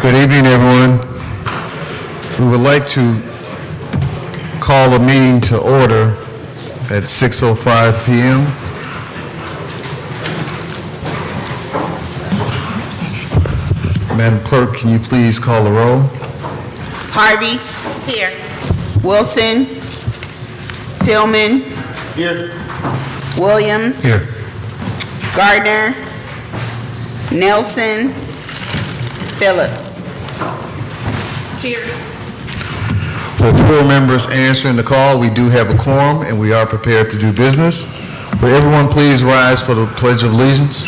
Good evening, everyone. We would like to call a meeting to order at 6:05 p.m. Madam Clerk, can you please call the roll? Harvey. Here. Wilson. Tillman. Here. Williams. Here. Gardner. Nelson. Phillips. Here. With 4 members answering the call, we do have a quorum, and we are prepared to do business. Would everyone please rise for the Pledge of Allegiance?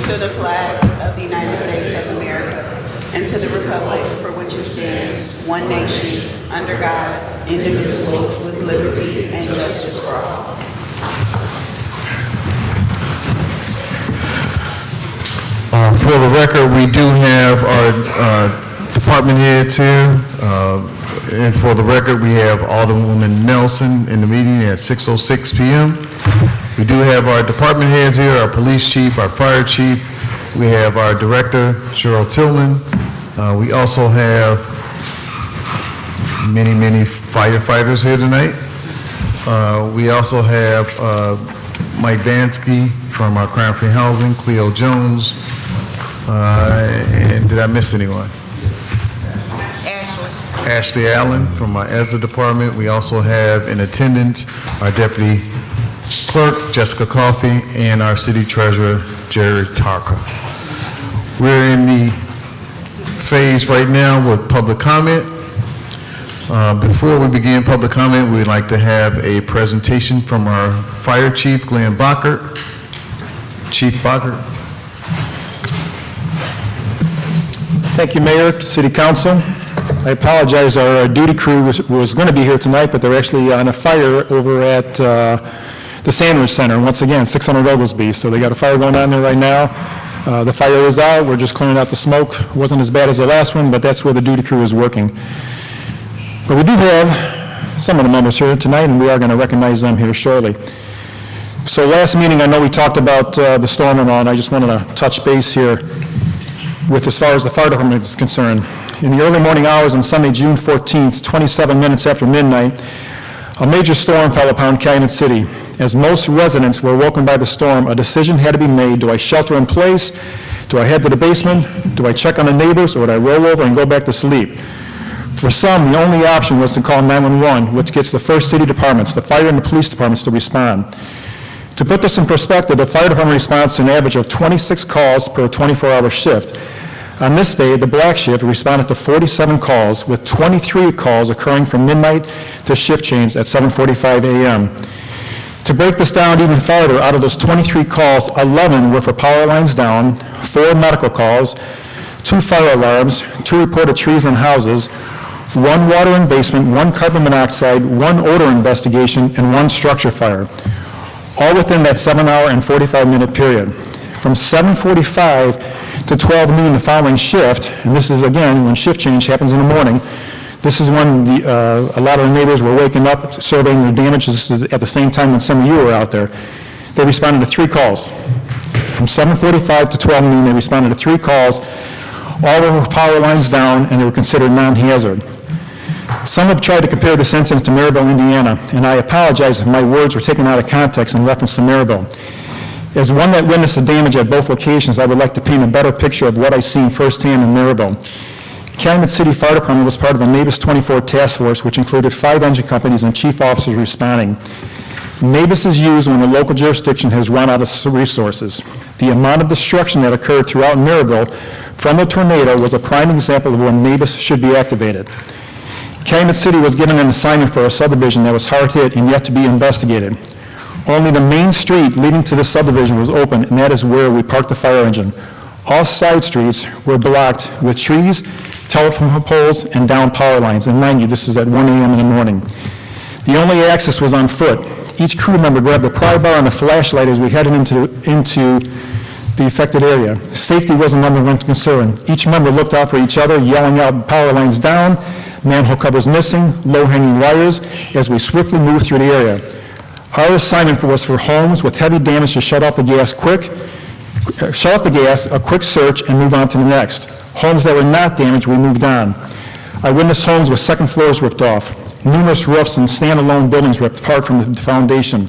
To the flag of the United States of America and to the republic for which it stands, one nation, under God, indivisible, with liberty and justice for all. For the record, we do have our department heads here. And for the record, we have Alderwoman Nelson in the meeting at 6:06 p.m. We do have our department heads here, our police chief, our fire chief. We have our director, Cheryl Tillman. We also have many firefighters here tonight. We also have Mike Bansky from our crime-free housing, Cleo Jones, and did I miss anyone? Ashley Allen from our ESSA department. We also have in attendance our deputy clerk, Jessica Coffey, and our city treasurer, Jerry Tarka. We're in the phase right now with public comment. Before we begin public comment, we'd like to have a presentation from our fire chief, Glenn Bockert. Chief Bockert. Thank you, Mayor, City Council. I apologize, our duty crew was going to be here tonight, but they're actually on a fire over at the Sandwich Center, once again, 600 Oglesby. So they got a fire going on there right now. The fire is out. We're just clearing out the smoke. It wasn't as bad as the last one, but that's where the duty crew is working. But we do have some of the members here tonight, and we are going to recognize them here shortly. So last meeting, I know we talked about the storm and all, and I just wanted to touch base here with as far as the fire department is concerned. In the early morning hours on Sunday, June 14th, 27 minutes after midnight, a major storm fell upon Calumet City. As most residents were woken by the storm, a decision had to be made. Do I shelter in place? Do I head to the basement? Do I check on the neighbors, or do I roll over and go back to sleep? For some, the only option was to call 911, which gets the first city departments, the fire and the police departments, to respond. To put this in perspective, the fire department responds to an average of 26 calls per 24-hour shift. On this day, the black shift responded to 47 calls, with 23 calls occurring from midnight to shift change at 7:45 a.m. To break this down even farther, out of those 23 calls, 11 were for power lines down, 4 medical calls, 2 fire alarms, 2 reported trees and houses, 1 water and basement, 1 carbon monoxide, 1 odor investigation, and 1 structure fire, all within that 7-hour and 45-minute period. From 7:45 to 12 noon the following shift, and this is again when shift change happens in the morning, this is when a lot of the neighbors were waking up, surveying their damage. This is at the same time when some of you were out there. They responded to 3 calls. From 7:45 to 12 noon, they responded to 3 calls. All were with power lines down, and they were considered non-hazard. Some have tried to compare this incident to Maryville, Indiana, and I apologize if my words were taken out of context in reference to Maryville. As one that witnessed the damage at both locations, I would like to paint a better picture of what I seen firsthand in Maryville. Calumet City Fire Department was part of the NABUS 24 task force, which included 5 engine companies and chief officers responding. NABUS is used when the local jurisdiction has run out of resources. The amount of destruction that occurred throughout Maryville from the tornado was a prime example of when NABUS should be activated. Calumet City was given an assignment for a subdivision that was hard hit and yet to be investigated. Only the main street leading to the subdivision was open, and that is where we parked the fire engine. All side streets were blocked with trees, telephone poles, and down power lines. And mind you, this is at 1 a.m. in the morning. The only access was on foot. Each crew member grabbed the pry bar and the flashlight as we headed into the affected area. Safety was the number one concern. Each member looked out for each other, yelling out power lines down, manhole covers missing, low-hanging wires, as we swiftly moved through the area. Our assignment was for homes with heavy damage to shut off the gas quick, shut off the gas, a quick search, and move on to the next. Homes that were not damaged, we moved on. I witnessed homes with second floors ripped off, numerous roofs and standalone buildings ripped apart from the foundation.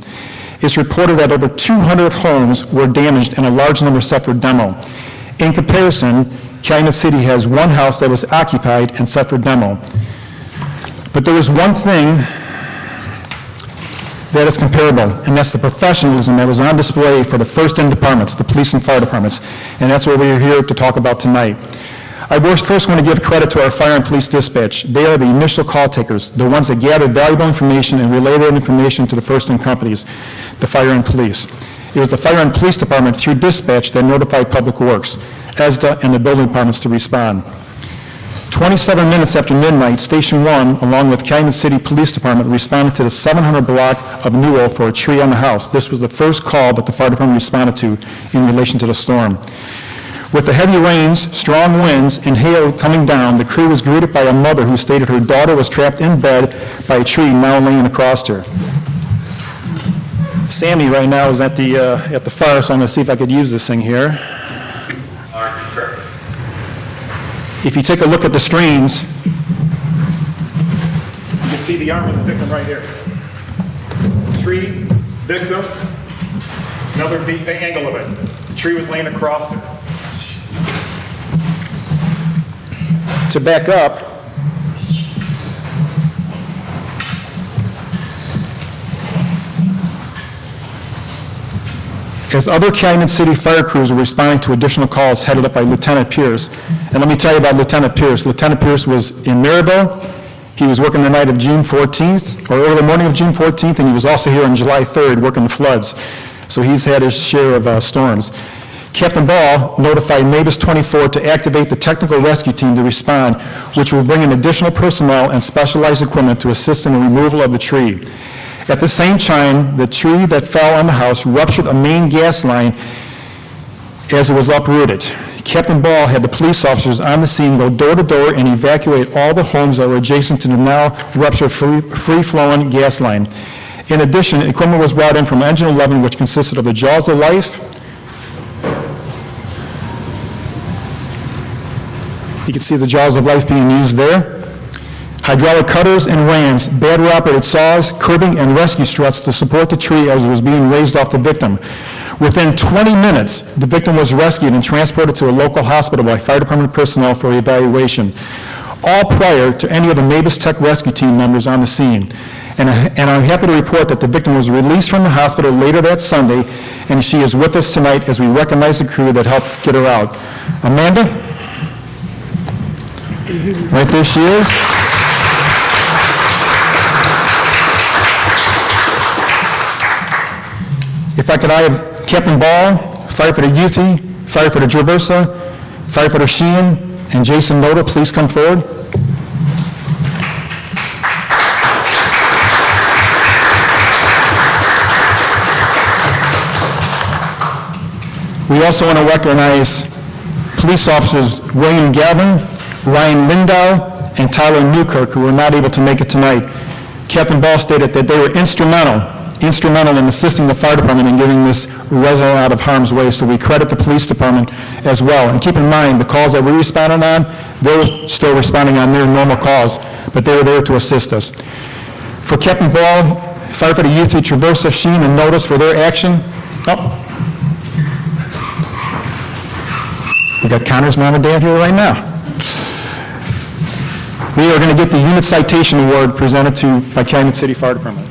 It's reported that over 200 homes were damaged and a large number set for demo. In comparison, Calumet City has one house that was occupied and set for demo. But there is one thing that is comparable, and that's the professionalism that was on display for the first-in departments, the police and fire departments, and that's what we're here to talk about tonight. I first want to give credit to our fire and police dispatch. They are the initial call takers, the ones that gathered valuable information and relayed that information to the first-in companies, the fire and police. It was the fire and police department through dispatch that notified Public Works, ESDA, and the building departments to respond. 27 minutes after midnight, Station 1, along with Calumet City Police Department, responded to the 700 block of Newell for a tree on the house. This was the first call that the fire department responded to in relation to the storm. With the heavy rains, strong winds, and hail coming down, the crew was greeted by a mother who stated her daughter was trapped in bed by a tree now laying across her. Sammy right now is at the fire, so I'm going to see if I could use this thing here. If you take a look at the screens, you can see the arm of the victim right here. Tree, victim, another angle of it. The tree was laying across it. To back up, as other Calumet City fire crews were responding to additional calls headed up by Lieutenant Pierce, and let me tell you about Lieutenant Pierce. Lieutenant Pierce was in Maryville. He was working the night of June 14th, or early morning of June 14th, and he was also here on July 3rd working the floods. So he's had his share of storms. Captain Ball notified Mavis 24 to activate the technical rescue team to respond, which will bring in additional personnel and specialized equipment to assist in the removal of the tree. At the same time, the tree that fell on the house ruptured a main gas line as it was uprooted. Captain Ball had the police officers on the scene go door to door and evacuate all the homes that were adjacent to the now ruptured free-flowing gas line. In addition, equipment was brought in from Engine 11, which consisted of the Jaws of Life. You can see the Jaws of Life being used there. Hydraulic cutters and rams, battery-operated saws, curbing, and rescue struts to support the tree as it was being raised off the victim. Within 20 minutes, the victim was rescued and transported to a local hospital by fire department personnel for evaluation, all prior to any of the Mavis Tech rescue team members on the scene. And I'm happy to report that the victim was released from the hospital later that Sunday, and she is with us tonight as we recognize the crew that helped get her out. Amanda? Right there she is. If I could, I have Captain Ball, Firefighter Yuthi, Firefighter Traversa, Firefighter Sheehan, and Jason Noda, please come forward. We also want to recognize police officers William Gavin, Ryan Lindow, and Tyler Newkirk, who were not able to make it tonight. Captain Ball stated that they were instrumental in assisting the fire department in getting this resident out of harm's way, so we credit the police department as well. And keep in mind, the calls that we responded on, they were still responding on their normal calls, but they were there to assist us. For Captain Ball, Firefighter Yuthi, Traversa, Sheen, and Notice for their action. Oh. We got Connor's mom and dad here right now. We are going to get the Unit Citation Award presented to by Calumet City Fire Department.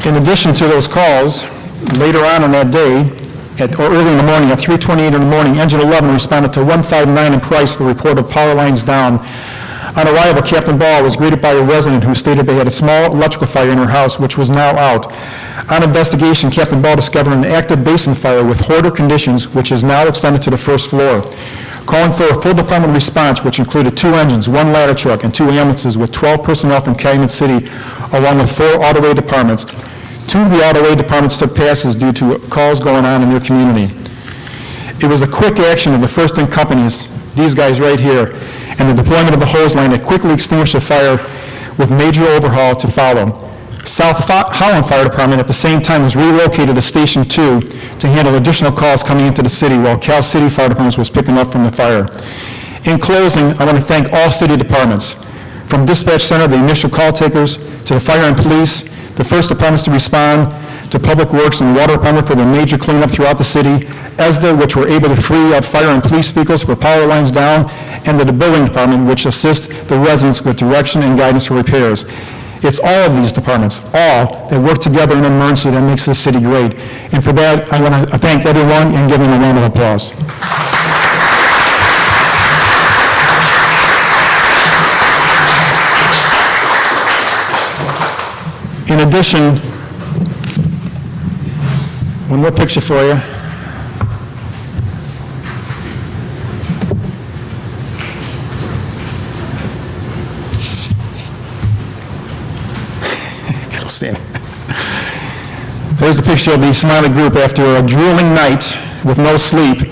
In addition to those calls, later on that day, or early in the morning, at 3:28 in the morning, Engine 11 responded to 159 in Price for report of power lines down. On arrival, Captain Ball was greeted by a resident who stated they had a small electrical fire in her house, which was now out. On investigation, Captain Ball discovered an active basement fire with hoarder conditions, which is now extended to the first floor. calling for a full department response, which included 2 engines, 1 ladder truck, and 2 ambulances with 12 personnel from Calumet City, along with 4 auto aid departments. 2 of the auto aid departments took passes due to calls going on in their community. It was a quick action of the first in companies, these guys right here, and the deployment of the hose line that quickly extinguished the fire with major overhaul to follow. South Holland Fire Department at the same time was relocated to Station 2 to handle additional calls coming into the city while Cal City Fire Department was picking up from the fire. In closing, I want to thank all city departments, from dispatch center, the initial call takers, to the fire and police, the first departments to respond, to Public Works and Water Department for their major cleanup throughout the city, ESDA, which were able to free up fire and police vehicles for power lines down, and the building department, which assists the residents with direction and guidance for repairs. It's all of these departments, all, that work together in an emergency that makes this city great. And for that, I want to thank everyone and give them a round of applause. In addition, one more picture for you. Stand. There's a picture of the Smiley Group after a grueling night with no sleep,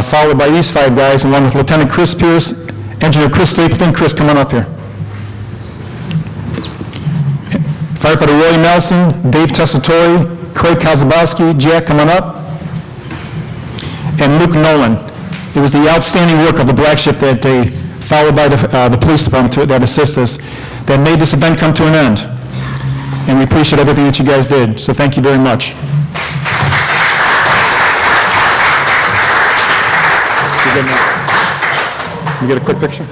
followed by these 5 guys, along with Lieutenant Chris Pierce, Engineer Chris Stapleton. Chris, come on up here. Firefighter Roy Nelson, Dave Tessitore, Craig Kozabowski, Jack, come on up, and Luke Nolan. It was the outstanding work of the Black Shift that day, followed by the police department that assist us, that made this event come to an end. And we appreciate everything that you guys did, so thank you very much. You get a quick picture?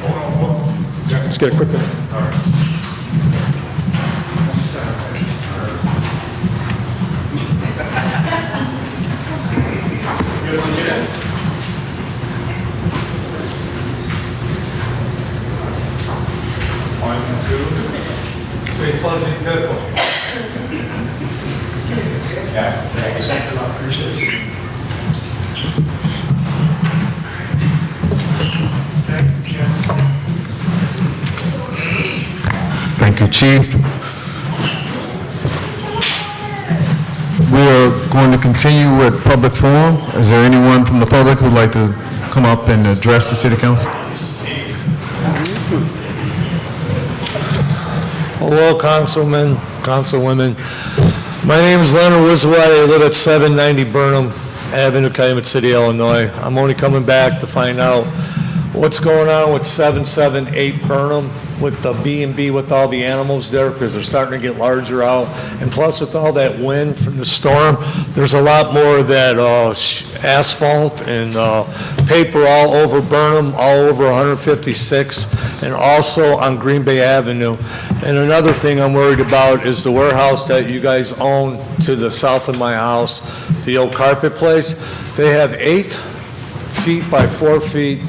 Let's get a quick picture. Stay fuzzy and pitiful. Yeah. Thanks a lot. Appreciate it. Thank you, Chief. We are going to continue with public forum. Is there anyone from the public who would like to come up and address the City Council? Hello, Councilmen, Councilwomen. My name is Leonard Wiswat. I live at 790 Burnham Avenue, Calumet City, Illinois. I'm only coming back to find out what's going on with 778 Burnham, with the B&B with all the animals there, because they're starting to get larger out. And plus, with all that wind from the storm, there's a lot more of that asphalt and paper all over Burnham, all over 156, and also on Green Bay Avenue. And another thing I'm worried about is the warehouse that you guys own to the south of my house, the old carpet place. They have 8 feet by 4 feet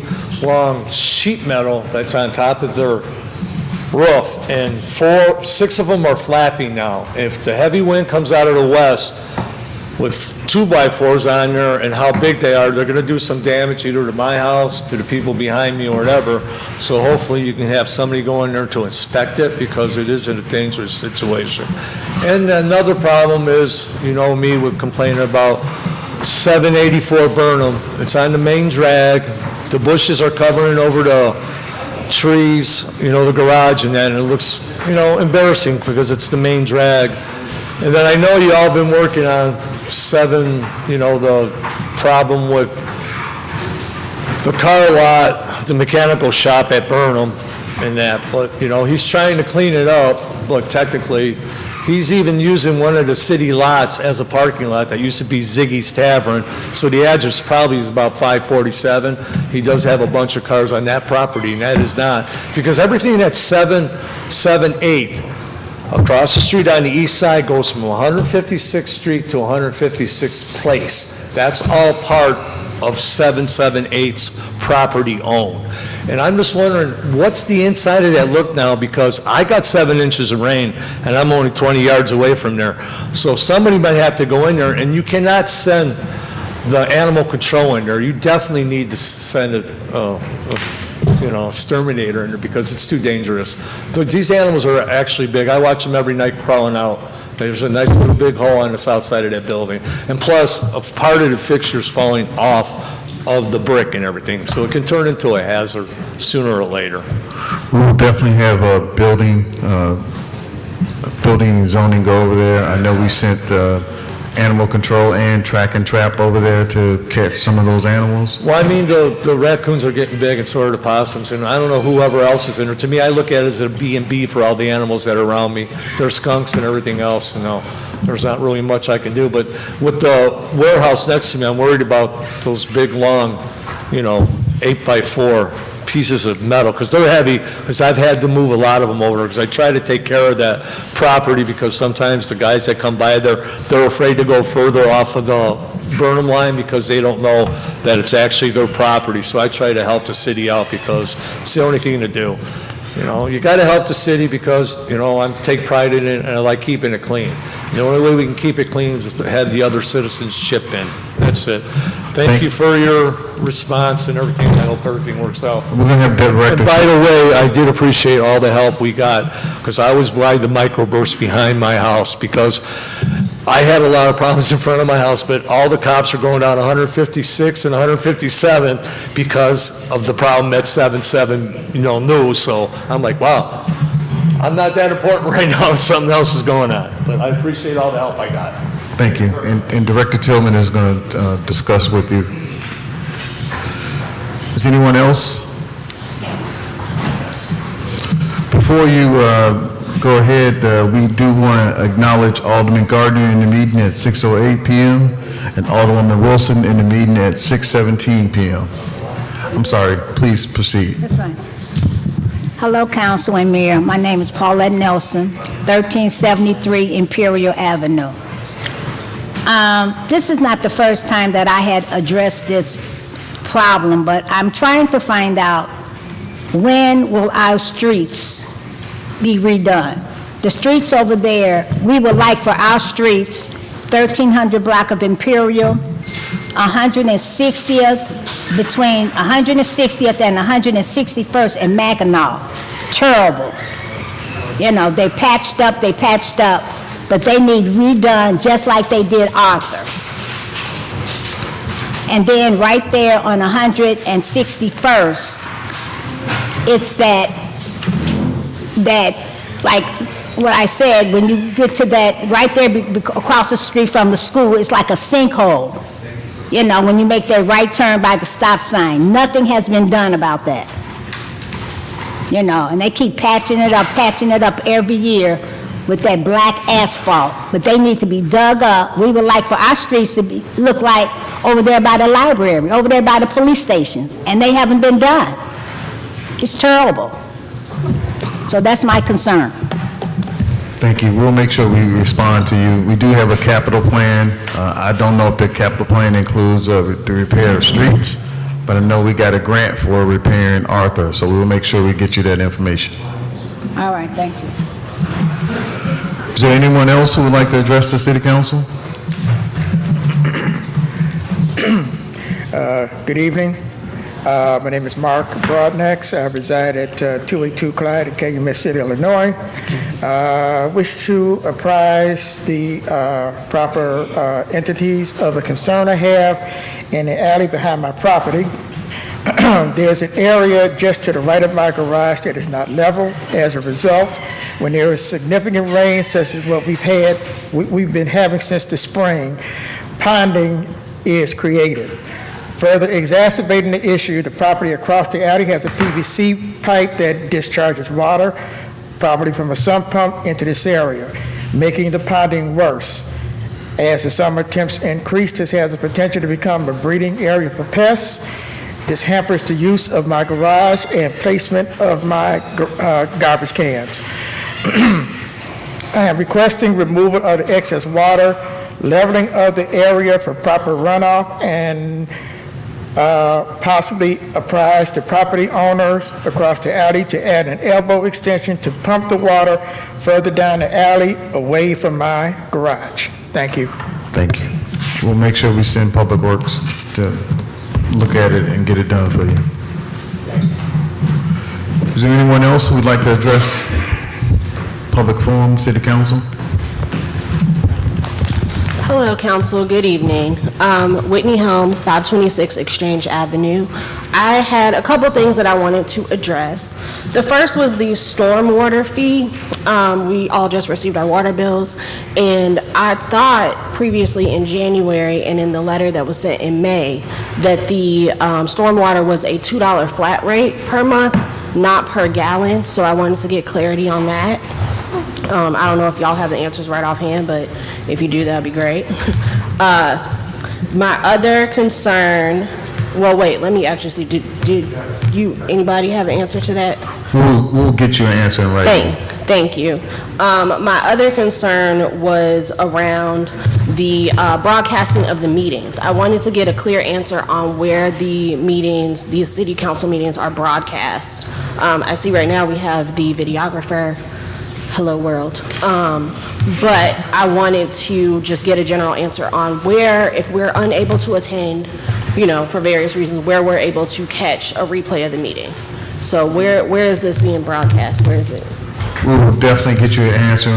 long sheet metal that's on top of their roof, and 6 of them are flapping now. If the heavy wind comes out of the west with 2x4s on there and how big they are, they're going to do some damage either to my house, to the people behind me, or whatever. So hopefully you can have somebody go in there to inspect it, because it is in a dangerous situation. And another problem is, you know me, with complaining about 784 Burnham. It's on the main drag. The bushes are covering over the trees, you know, the garage, and then it looks, you know, embarrassing because it's the main drag. And then I know you all been working on 7, you know, the problem with the car lot, the mechanical shop at Burnham and that, but, you know, he's trying to clean it up, but technically, he's even using one of the city lots as a parking lot that used to be Ziggy's Tavern, so the address probably is about 547. He does have a bunch of cars on that property, and that is not, because everything that's 778 across the street on the east side goes from 156th Street to 156th Place. That's all part of 778's property owned. And I'm just wondering, what's the inside of that look now? Because I got 7 inches of rain, and I'm only 20 yards away from there. So somebody might have to go in there, and you cannot send the animal control in there, you definitely need to send exterminator in there because it's too dangerous. These animals are actually big. I watch them every night crawling out. There's a nice little big hole on the south side of that building. And plus, a part of the fixture's falling off of the brick and everything, so it can turn into a hazard sooner or later. We will definitely have a building and zoning go over there. I know we sent animal control and track and trap over there to catch some of those animals. Well, I mean, the raccoons are getting big and so are the possums, and I don't know whoever else is in there. To me, I look at it as a B&B for all the animals that are around me. There's skunks and everything else, there's not really much I can do. But with the warehouse next to me, I'm worried about those big, long, 8x4 pieces of metal, because they're heavy, because I've had to move a lot of them over, because I try to take care of that property, because sometimes the guys that come by there, they're afraid to go further off of the Burnham line because they don't know that it's actually their property. So I try to help the city out because it's the only thing to do. You got to help the city because, I take pride in it and I like keeping it clean. The only way we can keep it clean is to have the other citizens chip in. That's it. Thank you for your response and everything. I hope everything works out. We're going to have And by the way, I did appreciate all the help we got because I was by the microburst behind my house because I had a lot of problems in front of my house, but all the cops are going down 156 and 157 because of the problem at 77, News. So I'm like, wow, I'm not that important right now if something else is going on. But I appreciate all the help I got. Thank you. And Director Tillman is going to discuss with you. Is anyone else? Before you go ahead, we do want to acknowledge Alderman Gardner in the meeting at 6:08 p.m. and Alderwoman Wilson in the meeting at 6:17 p.m. I'm sorry, please proceed. That's fine. Hello, Council and Mayor. My name is Paulette Nelson, 1373 Imperial Avenue. This is not the first time that I had addressed this problem, but I'm trying to find out when will our streets be redone. The streets over there, we would like for our streets, 1300 block of Imperial, 160th, between 160th and 161st and Mackinac. Terrible. They patched up, but they need redone just like they did Arthur. And then right there on 161st, it's that like what I said, when you get to that, right there across the street from the school, it's like a sinkhole. When you make that right turn by the stop sign. Nothing has been done about that. And they keep patching it up every year with that black asphalt. But they need to be dug up. We would like for our streets to look like over there by the library, over there by the police station. And they haven't been done. It's terrible. So that's my concern. Thank you. We'll make sure we respond to you. We do have a capital plan. I don't know if the capital plan includes the repair of streets, but I know we got a grant for repairing Arthur, so we'll make sure we get you that information. All right, thank you. Is there anyone else who would like to address the City Council? Good evening. My name is Mark Broadnax. I reside at 282 Clyde in Calumet City, Illinois. Wish to apprise the proper entities of the concern I have in the alley behind my property. There's an area just to the right of my garage that is not level. As a result, when there is significant rain, such as what we've been having since the spring, ponding is created. Further exacerbating the issue, the property across the alley has a PVC pipe that discharges water, probably from a sump pump, into this area, making the ponding worse. As the summer temps increase, this has the potential to become a breeding area for pests. This hampers the use of my garage and placement of my garbage cans. I am requesting removal of the excess water, leveling of the area for proper runoff, and possibly apprise the property owners across the alley to add an elbow extension to pump the water further down the alley away from my garage. Thank you. Thank you. we'll make sure we send Public Works to look at it and get it done for you. Is there anyone else who would like to address public forum, city council? Hello, council. Good evening. Whitney Helm, 526 Exchange Avenue. I had a couple things that I wanted to address. The first was the stormwater fee. We all just received our water bills, and I thought previously in January and in the letter that was sent in May that the stormwater was a $2 flat rate per month, not per gallon, so I wanted to get clarity on that. I don't know if y'all have the answers right offhand, but if you do, that'd be great. My other concern, well, wait, let me actually see, did anybody have an answer to that? We'll get you an answer in writing. Thank you. My other concern was around the broadcasting of the meetings. I wanted to get a clear answer on where the meetings, these city council meetings are broadcast. I see right now we have the videographer, hello world. But I wanted to just get a general answer on where, if we're unable to attend, for various reasons, where we're able to catch a replay of the meeting. So where is this being broadcast? Where is it? We will definitely get you an answer.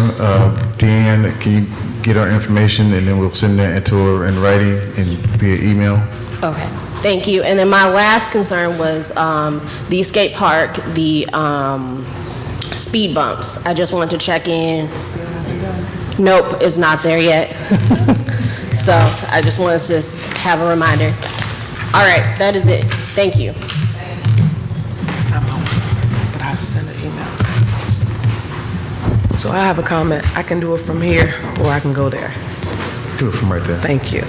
Deanne, can you get our information, and then we'll send that into her in writing and via email? Okay, thank you. And then my last concern was the skate park, the speed bumps. I just wanted to check in. Nope, it's not there yet. So I just wanted to have a reminder. All right, that is it. Thank you. It's not my one, but I sent an email. So I have a comment. I can do it from here, or I can go there. Do it from right there. Thank you.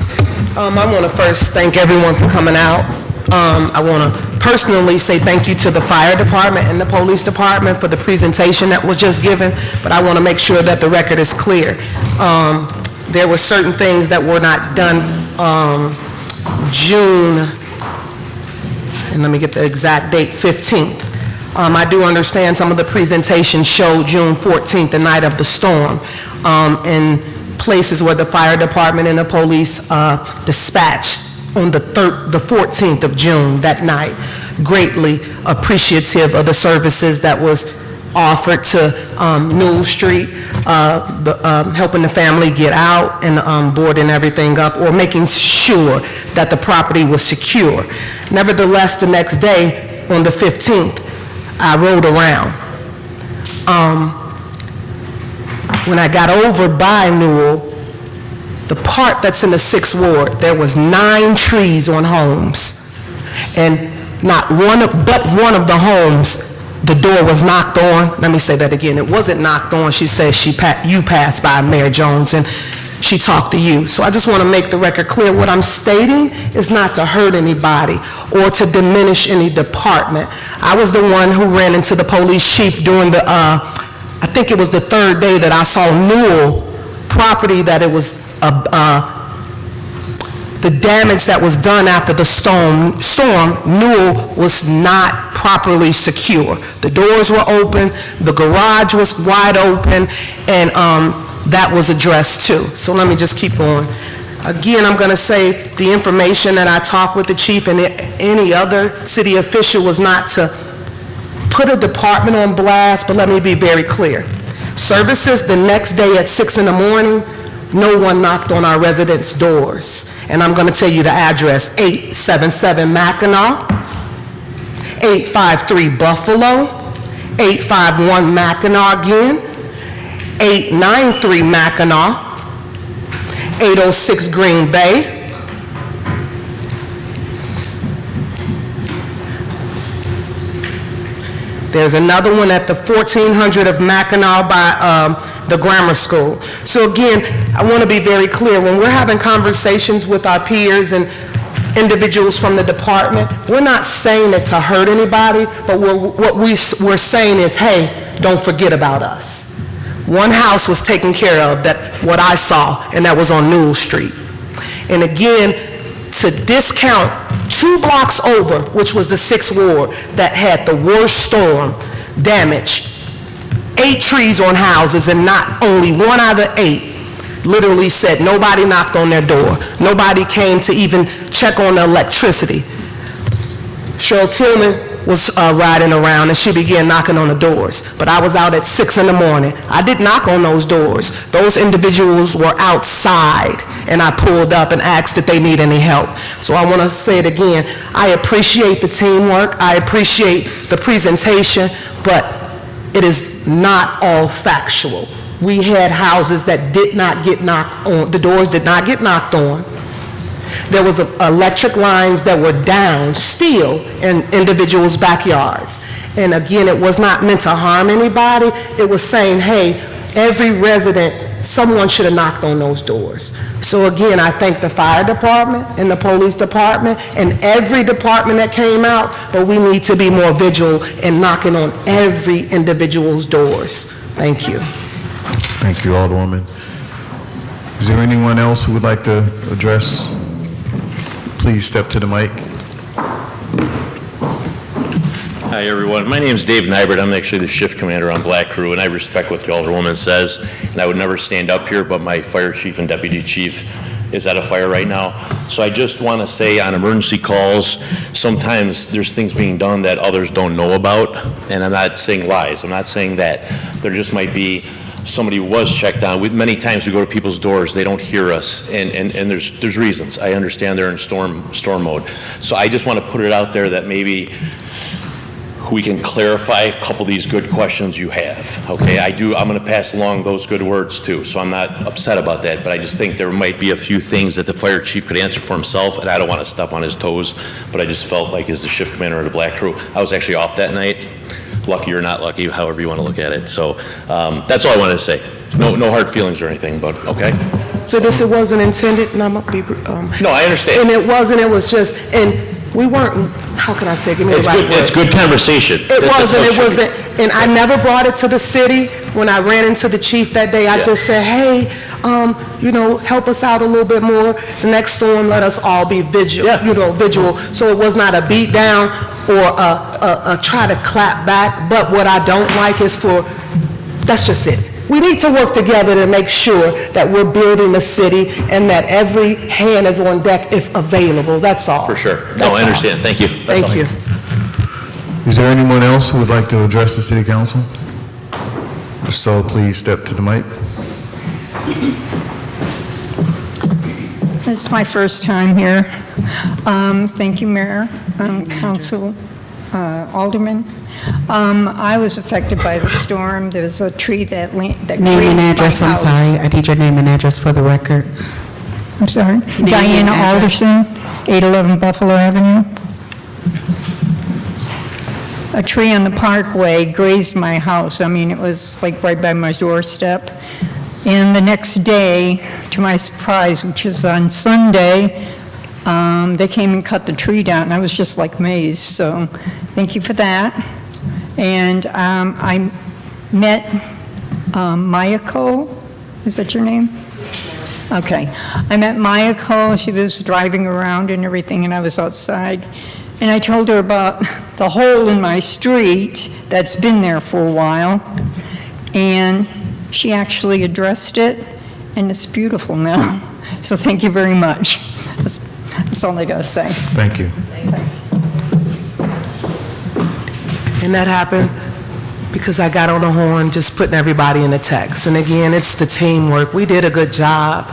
I want to first thank everyone for coming out. I want to personally say thank you to the fire department and the police department for the presentation that was just given, but I want to make sure that the record is clear. There were certain things that were not done June, and let me get the exact date, 15th. I do understand some of the presentations showed June 14th, the night of the storm, in places where the fire department and the police dispatched on the 14th of June that night. Greatly appreciative of the services that was offered to Newell Street, helping the family get out and boarding everything up, or making sure that the property was secure. Nevertheless, the next day, on the 15th, I rode around. When I got over by Newell, the part that's in the 6th Ward, there was 9 trees on homes. And not one, but one of the homes, the door was knocked on. Let me say that again. It wasn't knocked on. She said you passed by, Mayor Jones, and she talked to you. So I just want to make the record clear. What I'm stating is not to hurt anybody or to diminish any department. I was the one who ran into the police chief during the, I think it was the 3rd day that I saw Newell property, that it was the damage that was done after the storm. Newell was not properly secure. The doors were open, the garage was wide open, and that was addressed too. So let me just keep going. Again, I'm going to say the information that I talked with the chief and any other city official was not to put a department on blast, but let me be very clear. Services the next day at 6 in the morning, no one knocked on our residents' doors. And I'm going to tell you the address: 877 Mackinac, 853 Buffalo, 851 Mackinac again, 893 Mackinac, 806 Green Bay, there's another one at the 1400 of Mackinac by the grammar school. So again, I want to be very clear. When we're having conversations with our peers and individuals from the department, we're not saying it to hurt anybody, but what we're saying is, hey, don't forget about us. One house was taken care of, that what I saw, and that was on Newell Street. And again, to discount 2 blocks over, which was the 6th Ward, that had the worst storm damage, 8 trees on houses, and not only 1 out of 8 literally said nobody knocked on their door. Nobody came to even check on the electricity. Cheryl Tillman was riding around and she began knocking on the doors. But I was out at 6 in the morning. I did knock on those doors. Those individuals were outside and I pulled up and asked if they need any help. So I want to say it again. I appreciate the teamwork. I appreciate the presentation, but it is not all factual. We had houses that did not get knocked on, the doors did not get knocked on. There was electric lines that were down still in individuals' backyards. And again, it was not meant to harm anybody. It was saying, hey, every resident, someone should have knocked on those doors. So again, I thank the fire department and the police department and every department that came out, but we need to be more vigilant in knocking on every individual's doors. Thank you. Thank you, Alderwoman. Is there anyone else who would like to address? Please step to the mic. Hi, everyone. My name is Dave Nybert. I'm actually the shift commander on Black Crew, and I respect what the Alderwoman says, and I would never stand up here, but my fire chief and deputy chief is at a fire right now. So I just want to say on emergency calls, sometimes there's things being done that others don't know about, and I'm not saying lies. I'm not saying that. There just might be somebody was checked on. Many times we go to people's doors, they don't hear us, and there's reasons. I understand they're in storm mode. So I just want to put it out there that maybe we can clarify a couple of these good questions you have, okay? I'm going to pass along those good words too, so I'm not upset about that, but I just think there might be a few things that the fire chief could answer for himself, and I don't want to step on his toes, but I just felt like as the shift commander of the Black Crew, I was actually off that night. Lucky or not lucky, however you want to look at it. So that's all I wanted to say. No hard feelings or anything, but okay? So this, it wasn't intended, and I'm going to be... No, I understand. And it was just, and we weren't, how can I say, give me the It's right good, words. it's good conversation. It wasn't, and I never brought it to the city. When I ran into the chief that day, I just said, hey, help us out a little bit more. The next storm, let us all be vigilant, So it was not a beat down or a try to clap back, but what I don't like is that's just it. We need to work together to make sure that we're building the city and that every hand is on deck if available, that's all. For sure. No, That's I all. understand. Thank you. Thank you. Is there anyone else who would like to address the city council? If so, please step to the mic. This is my first time here. Thank you, Mayor, Council, Alderman. I was affected by the storm. There was a tree that Name and grazed my address, I'm house. sorry. I need your name and address for the record. I'm sorry? and Diana address. Alderson, 811 Buffalo Avenue. A tree on the parkway grazed my house. I mean, it was like right by my doorstep. And the next day, to my surprise, which was on Sunday, they came and cut the tree down, and I was just like amazed. So thank you for that. And I met Mayako. Is that your name? Okay. I met Mayako. She was driving around and everything, and I was outside. And I told her about the hole in my street that's been there for a while. And she actually addressed it, and it's beautiful now. So thank you very much. That's all I got to say. Thank you. And that happened because I got on the horn just putting everybody in the text. And again, it's the teamwork. We did a good job.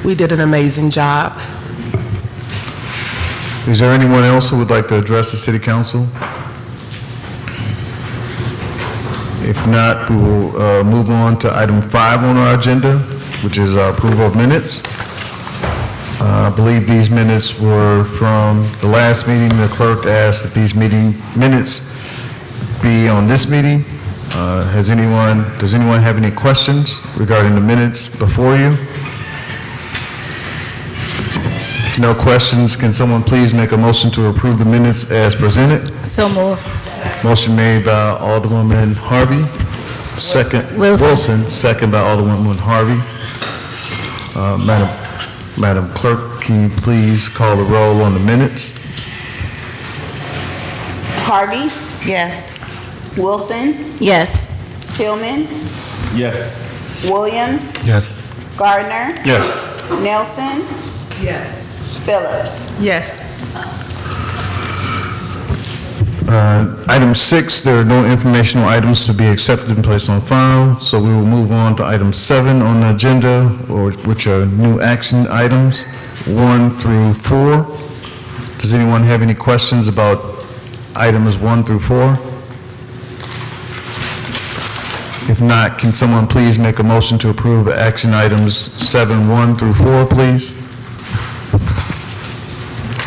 We did an amazing job. Is there anyone else who would like to address the city council? If not, we will move on to item 5 on our agenda, which is our approval of minutes. I believe these minutes were from the last meeting. The clerk asked that these minutes be on this meeting. Does anyone have any questions regarding the minutes before you? If no questions, can someone please make a motion to approve the minutes as presented? So moved. Motion made by Alderwoman Harvey, Wilson, second by Alderwoman Harvey. Madam Clerk, can you please call the roll on the minutes? Harvey, Yes. Wilson, Yes. Tillman, Yes. Williams, Yes. Gardner. Yes. Nelson. Yes. Phillips. Yes. Item 6, there are no informational items to be accepted and placed on file, so we will move on to item 7 on the agenda, which are new action items, 1 through 4. Does anyone have any questions about items 1 through 4? If not, can someone please make a motion to approve action items 7, 1 through 4, please?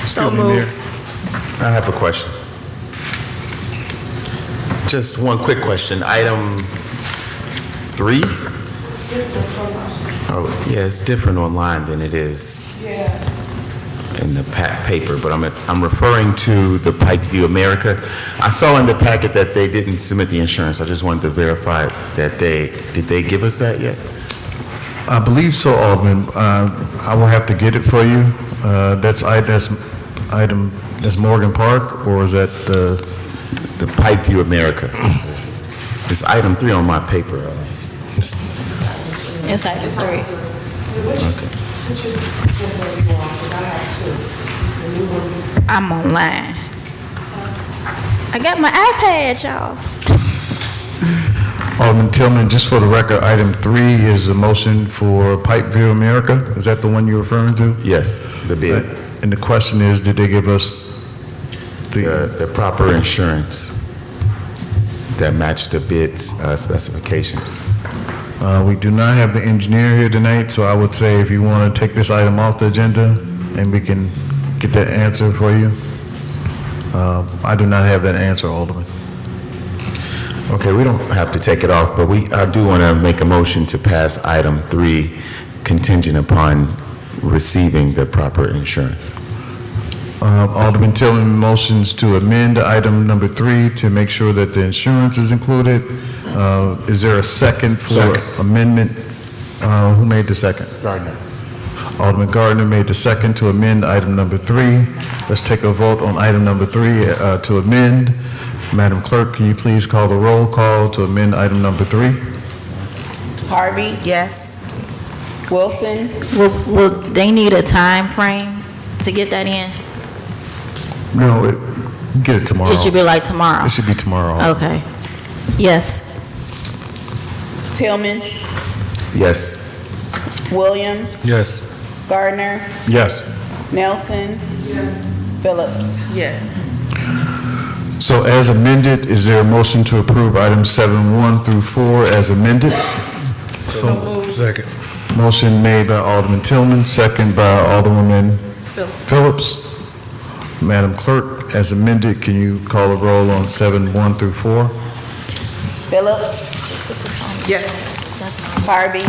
So moved. I have a question. Just one quick question. Item 3? Oh, yeah, it's different online than it is in the paper, but I'm referring to the Pikeview America. I saw in the packet that they didn't submit the insurance. I just wanted to verify that did they give us that yet? I believe so, Alderman. I will have to get it for you. That's Morgan Park, or is that the Pikeview America. It's item 3 on my paper. It's item 3. Okay. I'm online. I got my iPad, y'all. Alderman Tillman, just for the record, item 3 is a motion for Pikeview America. Is that the one you're referring to? Yes, the bid. And the question is, did they give us The proper insurance that matched the bid's specifications. We do not have the engineer here tonight, so I would say if you want to take this item off the agenda, and we can get that answer for you. I do not have that answer, Alderman. Okay, we don't have to take it off, but I do want to make a motion to pass item 3 contingent upon receiving the proper insurance. Alderman Tillman motions to amend item number 3 to make sure that the insurance is included. Is there a second for amendment? Who made the second? Gardner. Alderman Gardner made the second to amend item number 3. Let's take a vote on item number 3 to amend. Madam Clerk, can you please call the roll call to amend item number 3? Harvey. Yes. Wilson. Will they need a time frame to get that in? No, get it tomorrow. It should be like tomorrow. It should be tomorrow. Okay. Yes. Tillman. Yes. Williams. Yes. Gardner. Yes. Nelson. Yes. Phillips. Yes. So as amended, is there a motion to approve items 7, 1 through 4 as amended? Second. Motion made by Alderman Tillman, second by Alderwoman Phillips. Madam Clerk, as amended, can you call the roll on 7, 1 through 4? Phillips. Yes. Harvey.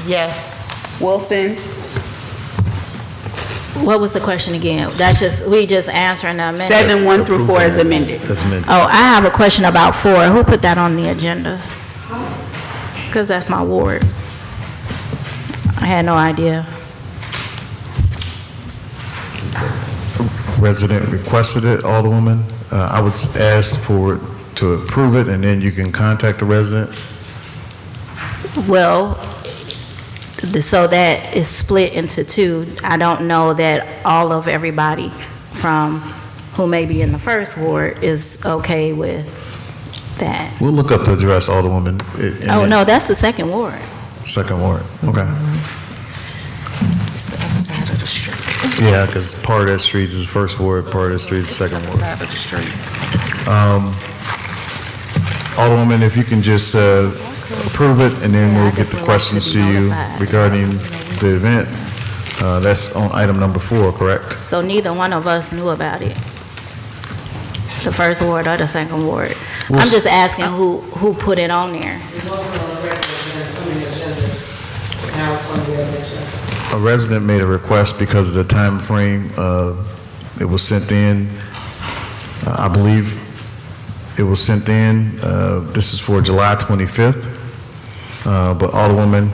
Yes. Wilson. What was the question again? We just answering the amendment. 7, 1 through 4 is amended. As amended. Oh, I have a question about 4. Who put that on the agenda? Because that's my ward. I had no idea. Resident requested it, Alderwoman. I would ask to approve it, and then you can contact the resident. Well, so that is split into 2. I don't know that all of everybody from who may be in the first ward is okay with that. We'll look up the address, Alderwoman. Oh, no, that's the second ward. Second ward, okay. It's the other side of the street. Yeah, because part of that street is the first ward, part of that street is the second ward. Side of the street. Alderwoman, if you can just approve it, and then we'll get the questions to you regarding the event. That's on item number 4, correct? So neither one of us knew about it, the first ward or the second ward. I'm just asking who put it on there. A resident made a request because of the time frame it was sent in. I believe it was sent in. This is for July 25th. But Alderwoman,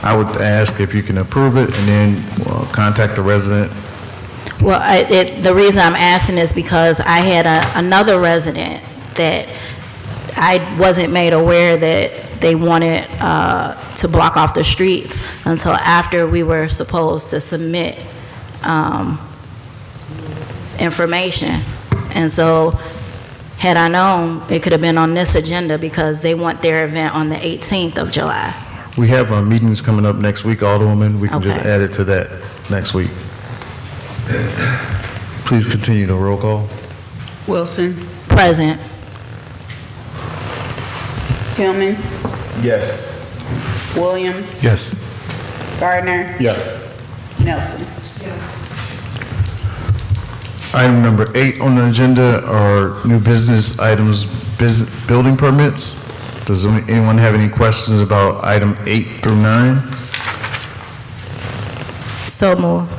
I would ask if you can approve it and then contact the resident. Well, the reason I'm asking is because I had another resident that I wasn't made aware that they wanted to block off the streets until after we were supposed to submit information. And so, had I known, it could have been on this agenda because they want their event on the 18th of July. We have our meetings coming up next week, Alderwoman. We can just Okay. add it to that next week. Please continue the roll call. Wilson, Present. Tillman, Yes. Williams, Yes. Gardner, Yes. Nelson. Item number 8 on the agenda are new business items, building permits. Does anyone have any questions about item 8 through 9? So moved.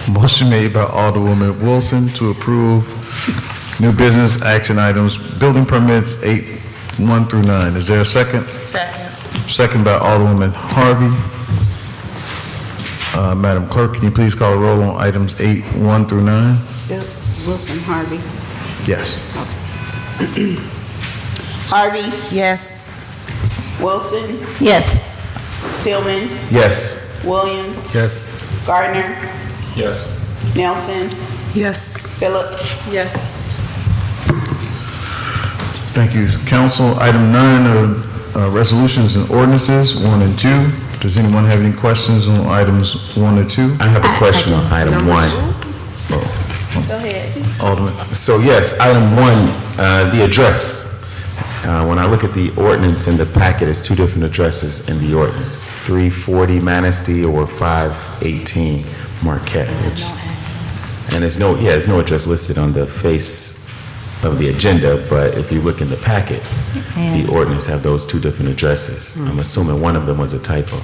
Motion made by Alderwoman Wilson to approve new business action items, building permits 1 through 9. Is there a second? Second. Second by Alderwoman Harvey. Madam Clerk, can you please call a roll on items 8, 1 through 9? Wilson, Harvey. Yes. Harvey, Yes. Wilson, Yes. Tillman, Yes. Williams, Yes. Gardner, Yes. Nelson, Yes. Phillips. Yes. Thank you. Council, item 9 are resolutions and ordinances, 1 and 2. Does anyone have any questions on items 1 or 2? I have a question on item 1. Go ahead. Alderman. So yes, item 1, the address. When I look at the ordinance in the packet, it's 2 different addresses in the ordinance. 340 Manistee or 518 Marquette. And there's no address listed on the face of the agenda, but if you look in the packet, the ordinance have those 2 different addresses. I'm assuming one of them was a typo.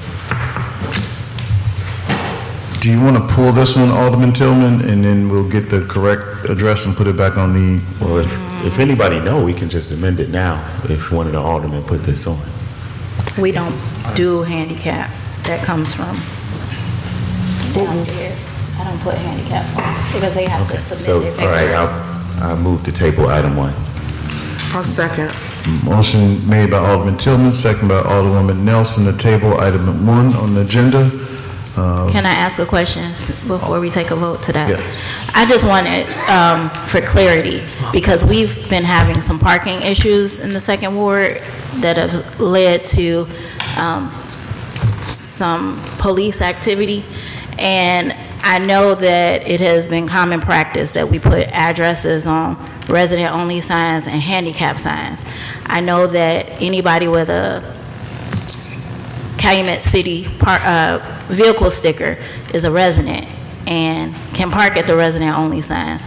Do you want to pull this one, Alderman Tillman, and then we'll get the correct address and put it back on the... Well, if anybody know, we can just amend it now if one of the aldermen put this on. We don't do handicap. That comes from downstairs. I don't put handicaps on because they have to So, submit their all right, paperwork. I'll move to table item 1. I'll second. Motion made by Alderman Tillman, second by Alderwoman Nelson, to table item 1 on the agenda. Can I ask a question before we take a vote to that? Yes. I just wanted, for clarity, because we've been having some parking issues in the second ward that have led to some police activity. And I know that it has been common practice that we put addresses on resident-only signs and handicap signs. I know that anybody with a Calumet City vehicle sticker is a resident and can park at the resident-only signs.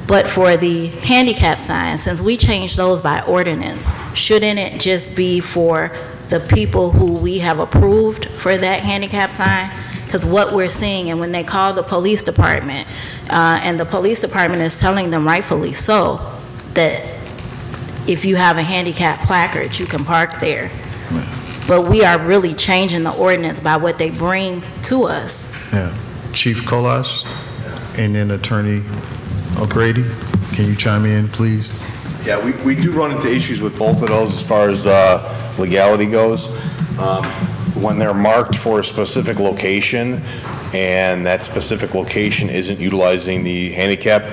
But for the handicap signs, since we changed those by ordinance, shouldn't it just be for the people who we have approved for that handicap sign? Because what we're seeing, and when they call the police department, and the police department is telling them rightfully so, that if you have a handicap placard, you can park there. But we are really changing the ordinance by what they bring to us. Yeah. Chief Kolash, and then Attorney O'Grady, can you chime in, please? Yeah, we do run into issues with both of those as far as legality goes. When they're marked for a specific location, and that specific location isn't utilizing the handicap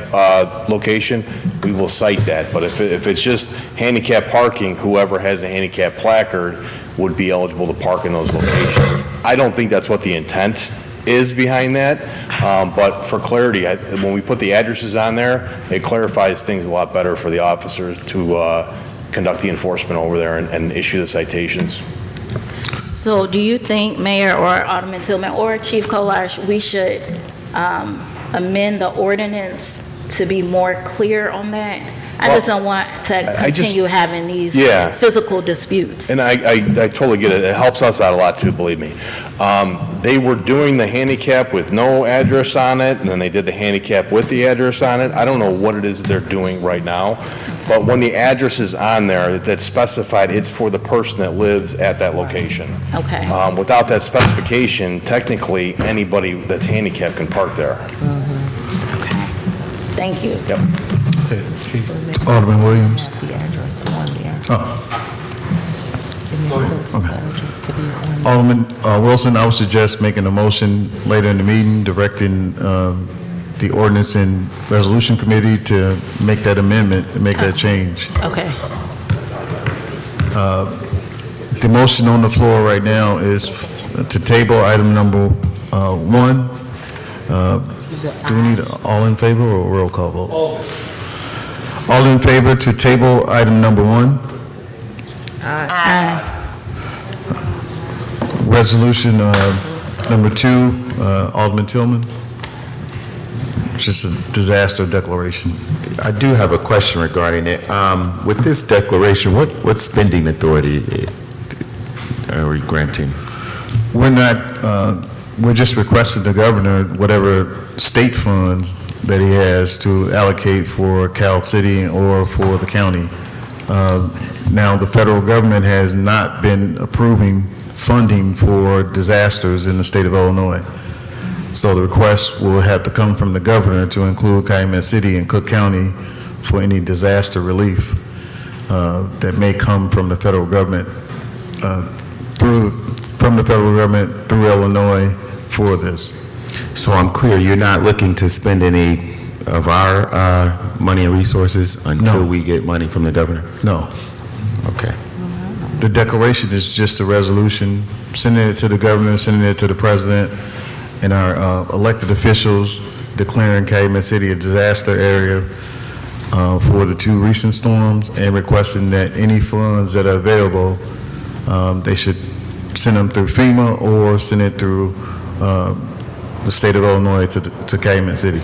location, we will cite that. But if it's just handicap parking, whoever has a handicap placard would be eligible to park in those locations. I don't think that's what the intent is behind that, but for clarity, when we put the addresses on there, it clarifies things a lot better for the officers to conduct the enforcement over there and issue the citations. So do you think, Mayor or Alderman Tillman or Chief Kolash, we should amend the ordinance to be more clear on that? I just don't want to continue having these physical disputes. And I totally get it. It helps us out a lot too, believe me. They were doing the handicap with no address on it, and then they did the handicap with the address on it. I don't know what it is they're doing right now, but when the address is on there that's specified, it's for the person that lives at that location. Okay. Without that specification, technically, anybody that's handicapped can park there. Okay. Thank you. Yep. Alderman Williams. The address on there. Oh, Go Alderman Wilson, I would suggest making a motion later in the meeting, directing the ordinance and resolution committee to make that amendment, to make that change. Okay. The motion on the floor right now is to table item number 1. Do we need all in favor or roll call vote? All in favor to table item number 1? Aye. Resolution number 2, Alderman Tillman. Just a disaster declaration. I do have a question regarding it. With this declaration, what spending authority are we granting? We're not, we're just requesting the governor, whatever state funds that he has to allocate for Cal City or for the county. Now, the federal government has not been approving funding for disasters in the state of Illinois. So the request will have to come from the governor to include Calumet City and Cook County for any disaster relief that may come from the federal government through Illinois for this. So I'm clear, you're not looking to spend any of our money and resources until No. we get money from the governor? No. Okay. The declaration is just a resolution, sending it to the governor, sending it to the president, and our elected officials declaring Calumet City a disaster area for the 2 recent storms, and requesting that any funds that are available, they should send them through FEMA or send it through the state of Illinois to Calumet City.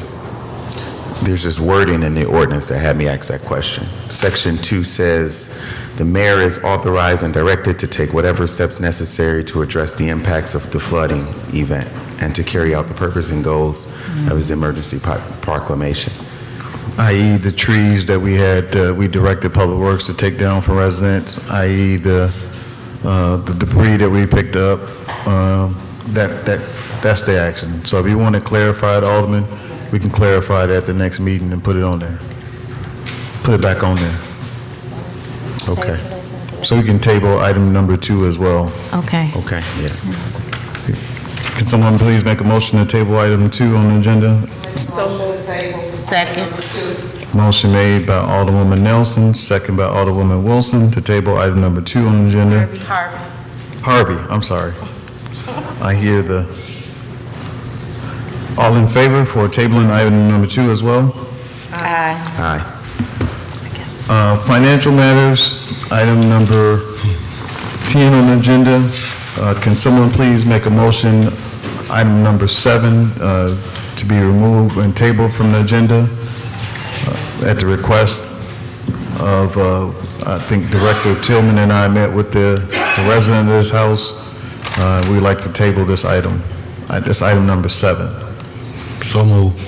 There's just wording in the ordinance that had me ask that question. Section 2 says, "The mayor is authorized and directed to take whatever steps necessary to address the impacts of the flooding event and to carry out the purpose and goals of his emergency proclamation." I.e. the trees that we had, we directed Public Works to take down for residents, i.e. the debris that we picked up, that's the action. So if you want to clarify it, Alderman, we can clarify it at the next meeting and put it on there. Put it back on there. Okay. So we can table item number 2 as well. Okay. Okay, yeah. Can someone please make a motion to table item 2 on the agenda? Second. Motion made by Alderwoman Nelson, second by Alderwoman Wilson to table item number 2 on the agenda. Harvey, I'm sorry. I hear the, all in favor for tabling item number 2 as well? Aye. Financial matters, item number 10 on the agenda. Can someone please make a motion, item number 7, to be removed and tabled from the agenda at the request of, I think Director Tillman and I met with the resident of this house. We'd like to table this item number 7. So moved.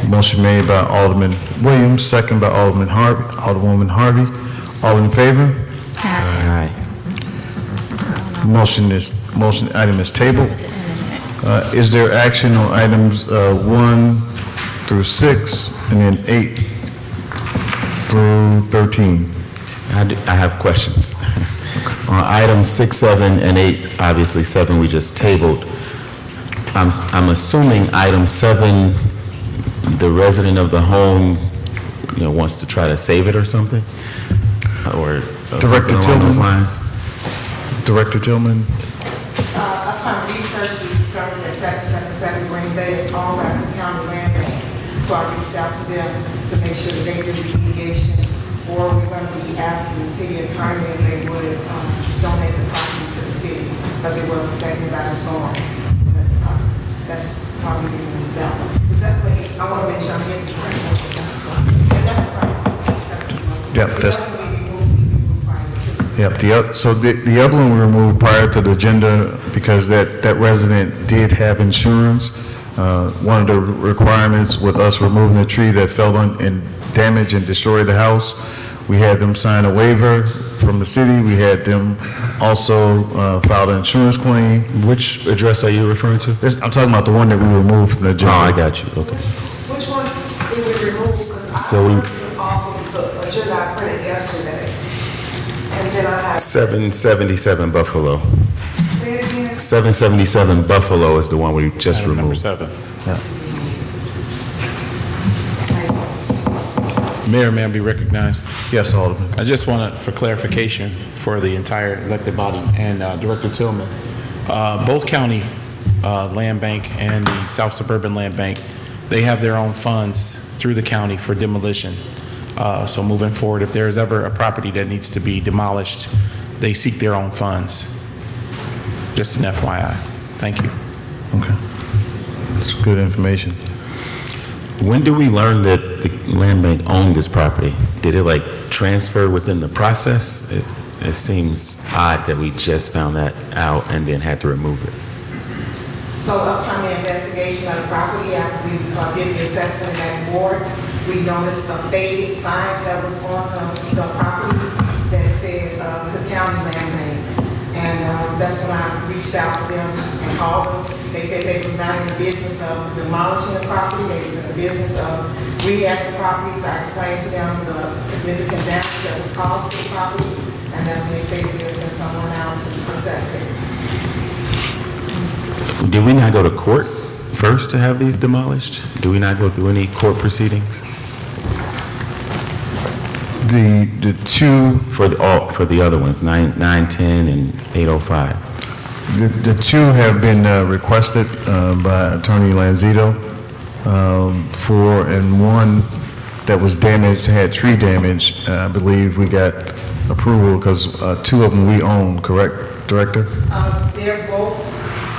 Motion made by Alderman Williams, second by Alderwoman Harvey. All in favor? Aye. Item is tabled. Is there action on items 1 through 6 and then 8 through 13? I have questions. On items 6, 7, and 8, obviously 7 we just tabled. I'm assuming item 7, the resident of the home, wants to try to save it or something? Or something along those lines? Director Tillman? Upon research, we discovered that 777 Green Bay is all Raccoon County land bank. So I reached out to them to make sure that they do remediation, or we're going to be asking the city attorney if they would donate the property to the city because it was affected by the storm. That's probably being done. Is that way? I want to make sure I'm getting the correct answer. That's the property. Yep, that's. Yep, so the other one we removed prior to the agenda because that resident did have insurance. One of the requirements with us removing the tree that fell on and damaged and destroyed the house, we had them sign a waiver from the city. We had them also file an insurance claim. Which address are you referring to? I'm talking about the one that we removed from the agenda. Oh, I got you, okay. Which one did we remove? Because So I heard off of the agenda I printed yesterday. And then I have, 777 Buffalo. say it again, 777 Buffalo is the one we just Item number removed. 7. Yeah. Mayor, may I be recognized? Yes, Alderman. I just want to, for clarification for the entire elected body and Director Tillman, both county land bank and the South Suburban Land Bank, they have their own funds through the county for demolition. So moving forward, if there is ever a property that needs to be demolished, they seek their own funds. Just an FYI. Thank you. Okay. That's good information. When do we learn that the land bank owned this property? Did it like transfer within the process? It seems odd that we just found that out and then had to remove it. so upon the investigation of the property, after we did the assessment of that board, we noticed a faded sign that was on the property that said Cook County Land Bank. And that's when I reached out to them and called them. They said they was not in the business of demolishing the property, they was in the business of rehabbing properties. I explained to them the significant damage that was caused to the property, and that's when they stated they'll send someone out to assess it. Did we not go to court first to have these demolished? Do we not go through any court proceedings? The two, For the other ones, 910 and 805. the two have been requested by Attorney Lanzito for, and one that was damaged, had tree damage. I believe we got approval because two of them we own, correct, Director? They're both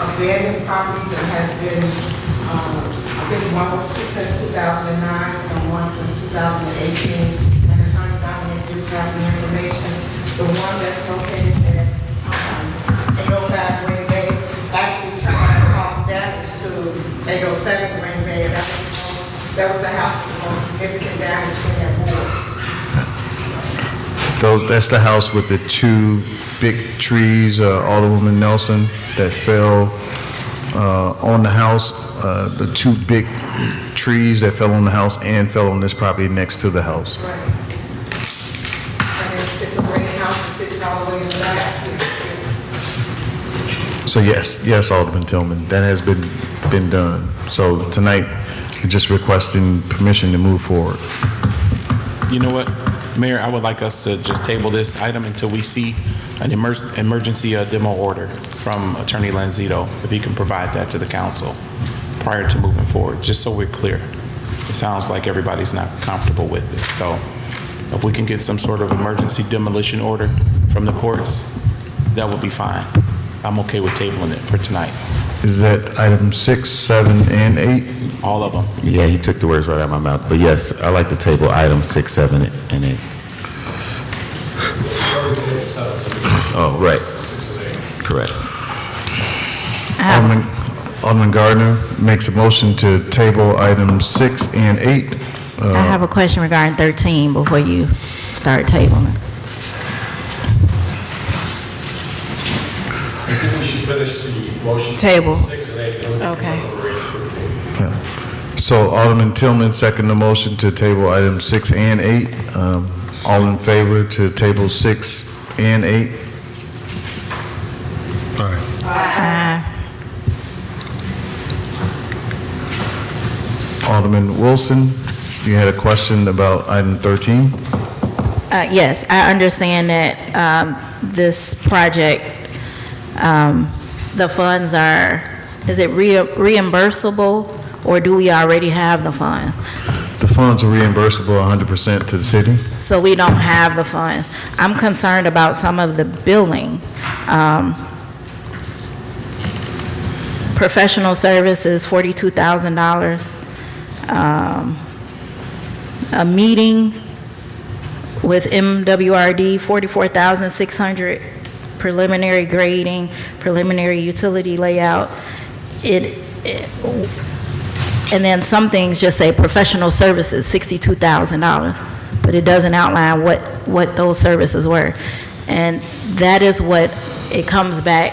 abandoned properties and has been, I think one was since 2009 and one since 2018. And Attorney Dominic do have the information. The one that's located at 805 Green Bay actually turned caused damage to 807 Green Bay. That was the house with the most significant damage in that ward. That's the house with the two big trees, Alderwoman Nelson, that fell on the house. The two big trees that fell on the house and fell on this property next to the house. Right. And it's a great house that sits all the way in the back. So yes, Alderman Tillman, that has been done. So tonight, we're just requesting permission to move forward. You know what, Mayor, I would like us to just table this item until we see an emergency demo order from Attorney Lanzito, if he can provide that to the council prior to moving forward, just so we're clear. It sounds like everybody's not comfortable with it. So if we can get some sort of emergency demolition order from the courts, that would be fine. I'm okay with tabling it for tonight. Is that item 6, 7, and 8? All of them. Yeah, he took the words right out of my mouth. But yes, I like to table items 6, 7, and 8. Oh, right. Correct. Alderman Gardner makes a motion to table items 6 and 8. I have a question regarding 13 before you start tabling. I think we should finish the motion. Table. 6 and 8. Okay. So Alderman Tillman second the motion to table items 6 and 8. All in favor to table 6 and 8? Alderman Wilson, you had a question about item 13? Yes, I understand that this project, the funds are, is it reimbursable, or do we already have the funds? The funds are reimbursable 100% to the city. So we don't have the funds. I'm concerned about some of the billing. Professional services, $42,000. A meeting with MWRD, $44,600. Preliminary grading, preliminary utility layout. And then some things just say professional services, $62,000, but it doesn't outline what those services were. And that is what it comes back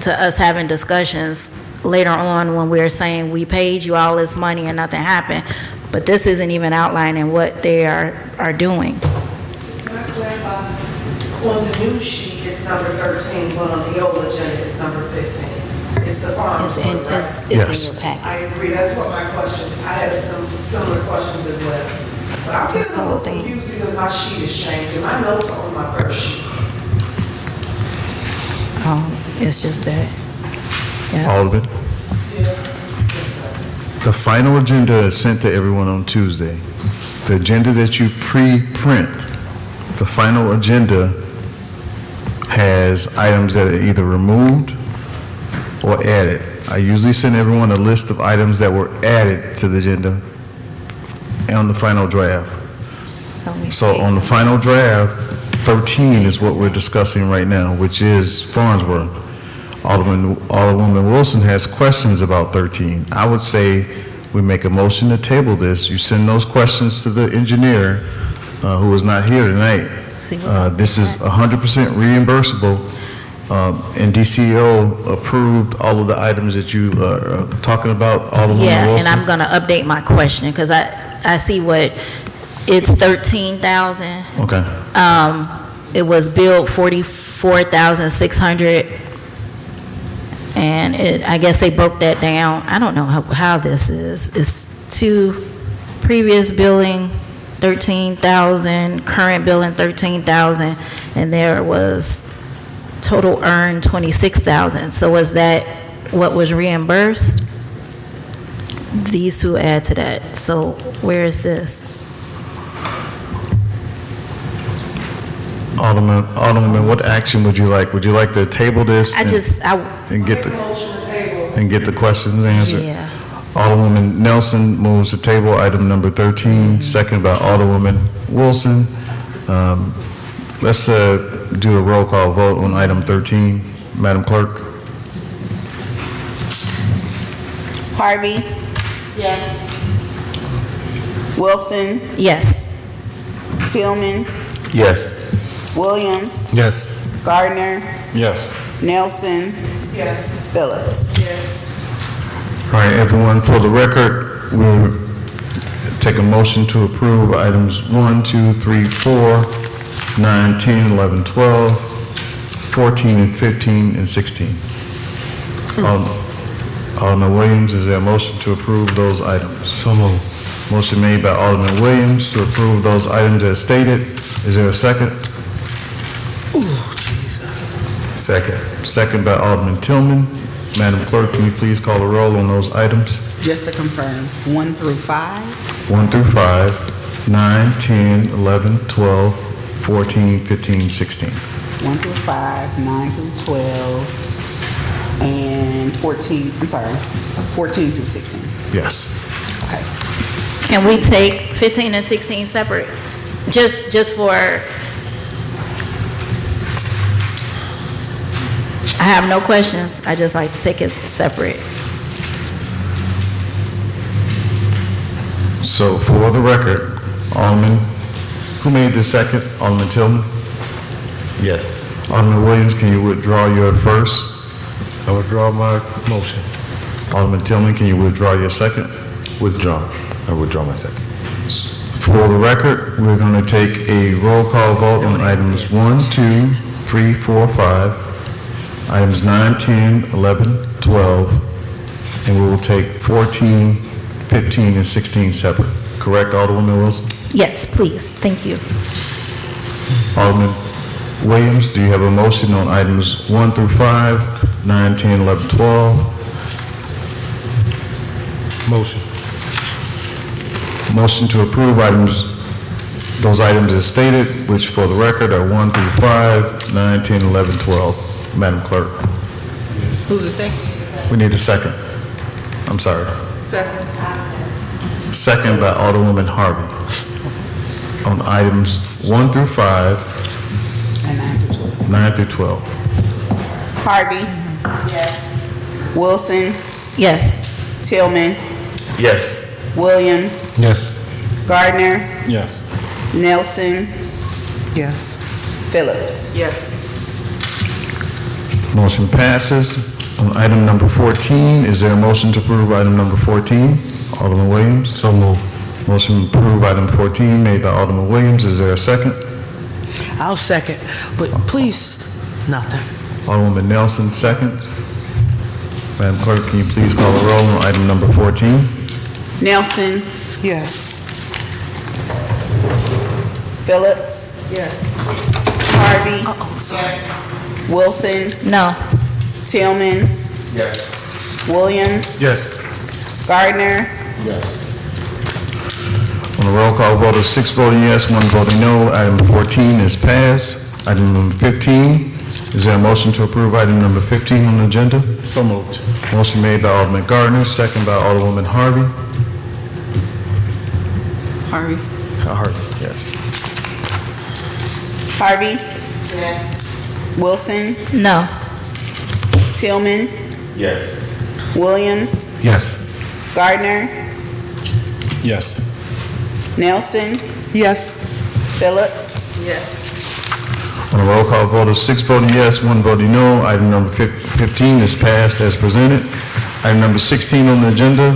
to us having discussions later on when we're saying we paid you all this money and nothing happened, but this isn't even outlining what they are doing. Can I clarify? On the new sheet, it's number 13, but on the old agenda, it's number 15. It's the farmer's It's in, board, right? it's Yes. in your packet. I agree, that's what my question, I had some similar questions as well. But I'm This getting a whole little thing. confused because my sheet is changing. My notes are on my first sheet. It's just that. Yeah. Alderman, the final agenda is sent to everyone on Tuesday. The agenda that you pre-print, the final agenda has items that are either removed or added. I usually send everyone a list of items that were added to the agenda on the final draft. So on the final draft, 13 is what we're discussing right now, which is Farnsworth. Alderwoman Wilson has questions about 13. I would say we make a motion to table this. You send those questions to the engineer, who is not here tonight. This is 100% reimbursable, and DCO approved all of the items that you are talking about, Alderwoman Yeah, Wilson. and I'm gonna update my question, because I see what, it's 13,000. Okay. It was billed 44,600, and I guess they broke that down. I don't know how this is. It's two previous billing, 13,000, current billing, 13,000, and there was total earned 26,000. So was that what was reimbursed? These two add to that. So where is this? Alderman, what action would you like? Would you like to table this? and get the questions answered? Yeah. Alderwoman Nelson moves to table item number 13, second by Alderwoman Wilson. Let's do a roll call vote on item 13. Madam Clerk? Harvey? Yes. Wilson? Yes. Tillman? Yes. Williams? Yes. Gardner? Yes. Nelson? Yes. Phillips? All right, everyone, for the record, we'll take a motion to approve items 1, 2, 3, 4, 9, 10, 11, 12, 14, and 15, and 16. Alderman Williams, is there a motion to approve those items? So moved. Motion made by Alderman Williams to approve those items as stated. Is there a second? Second. Second by Alderman Tillman. Madam Clerk, can you please call the roll on those items? Just to confirm, 1 through 5? 1 through 5, 9, 10, 11, 12, 14, 15, 16. 1 through 5, 9 through 12, and 14, I'm sorry, 14 through 16. Yes. Okay. Can we take 15 and 16 separate? Just for, I have no questions. I just like to take it separate. So for the record, Alderman, who made the second? Alderman Tillman? Yes. Alderman Williams, can you withdraw your first? I withdraw my motion. Alderman Tillman, can you withdraw your second? Withdraw. I withdraw my second. For the record, we're going to take a roll call vote on items 1, 2, 3, 4, 5, items 9, 10, 11, 12, and we will take 14, 15, and 16 separate. Correct, Alderwoman Wilson? Yes, please. Thank you. Alderman Williams, do you have a motion on items 1 through 5, 9, 10, 11, 12? Motion. Motion to approve those items as stated, which for the record are 1 through 5, 9, 10, 11, 12. Madam Clerk, Who's the second? we need a second. I'm sorry. Second. Second by Alderwoman Harvey on items 1 through 5, And 9 through 12. 9 through 12. Harvey? Yes. Wilson? Yes. Tillman? Yes. Williams? Yes. Gardner? Yes. Nelson? Yes. Phillips? Yes. Motion passes. On item number 14, is there a motion to approve item number 14? Alderman Williams? So moved. Motion to approve item 14 made by Alderman Williams. Is there a second? I'll second, but please, nothing. Alderwoman Nelson, seconds. Madam Clerk, can you please call the roll on item number 14? Nelson. Yes. Phillips. Yes. Harvey. Sorry. Wilson. No. Tillman. Yes. Williams. Yes. Gardner. Yes. On the roll call vote of 6 voting yes, 1 voting no, item 14 is passed. Item number 15, is there a motion to approve item number 15 on the agenda? So moved. Motion made by Alderman Gardner, second by Alderwoman Harvey. Harvey. Harvey, yes. Harvey. Yes. Wilson. No. Tillman. Yes. Williams. Yes. Gardner. Yes. Nelson. Yes. Phillips. Yes. On a roll call vote of 6 voting yes, 1 voting no, item number 15 is passed as presented. Item number 16 on the agenda,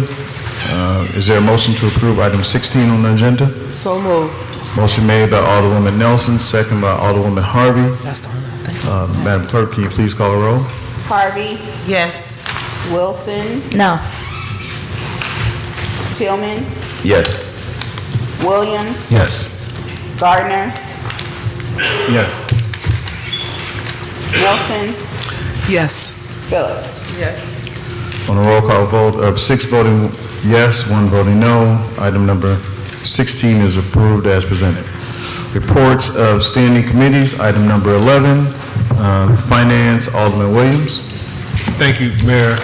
is there a motion to approve item 16 on the agenda? So moved. Motion made by Alderwoman Nelson, second by Alderwoman Harvey. That's the one. Thank you. Madam Clerk, can you please call the roll? Harvey. Yes. Wilson. No. Tillman. Yes. Williams. Yes. Gardner. Yes. Nelson. Yes. Phillips. Yes. On a roll call vote of 6 voting yes, 1 voting no, item number 16 is approved as presented. Reports of standing committees, item number 11, Finance, Alderman Williams. Thank you, Mayor.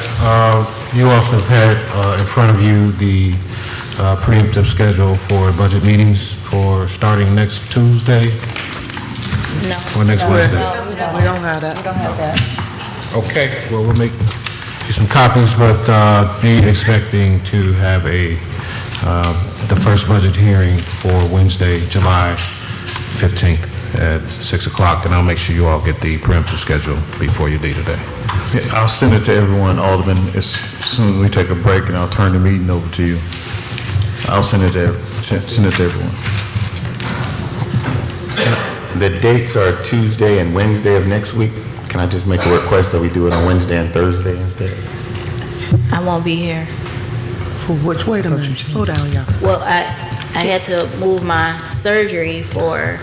You also have had in front of you the preemptive schedule for budget meetings for starting next Tuesday No. or next Wednesday. We don't have that. We don't have that. Okay, well, we'll make you some copies, but be expecting to have the first budget hearing for Wednesday, July 15th at 6 o'clock, and I'll make sure you all get the preemptive schedule before you leave today. Yeah, I'll send it to everyone, Alderman, as soon as we take a break, and I'll turn the meeting over to you. I'll send it to everyone. The dates are Tuesday and Wednesday of next week. Can I just make a request that we do it on Wednesday and Thursday instead? I won't be here. For which, wait a minute, slow down, y'all. Well, I had to move my surgery for,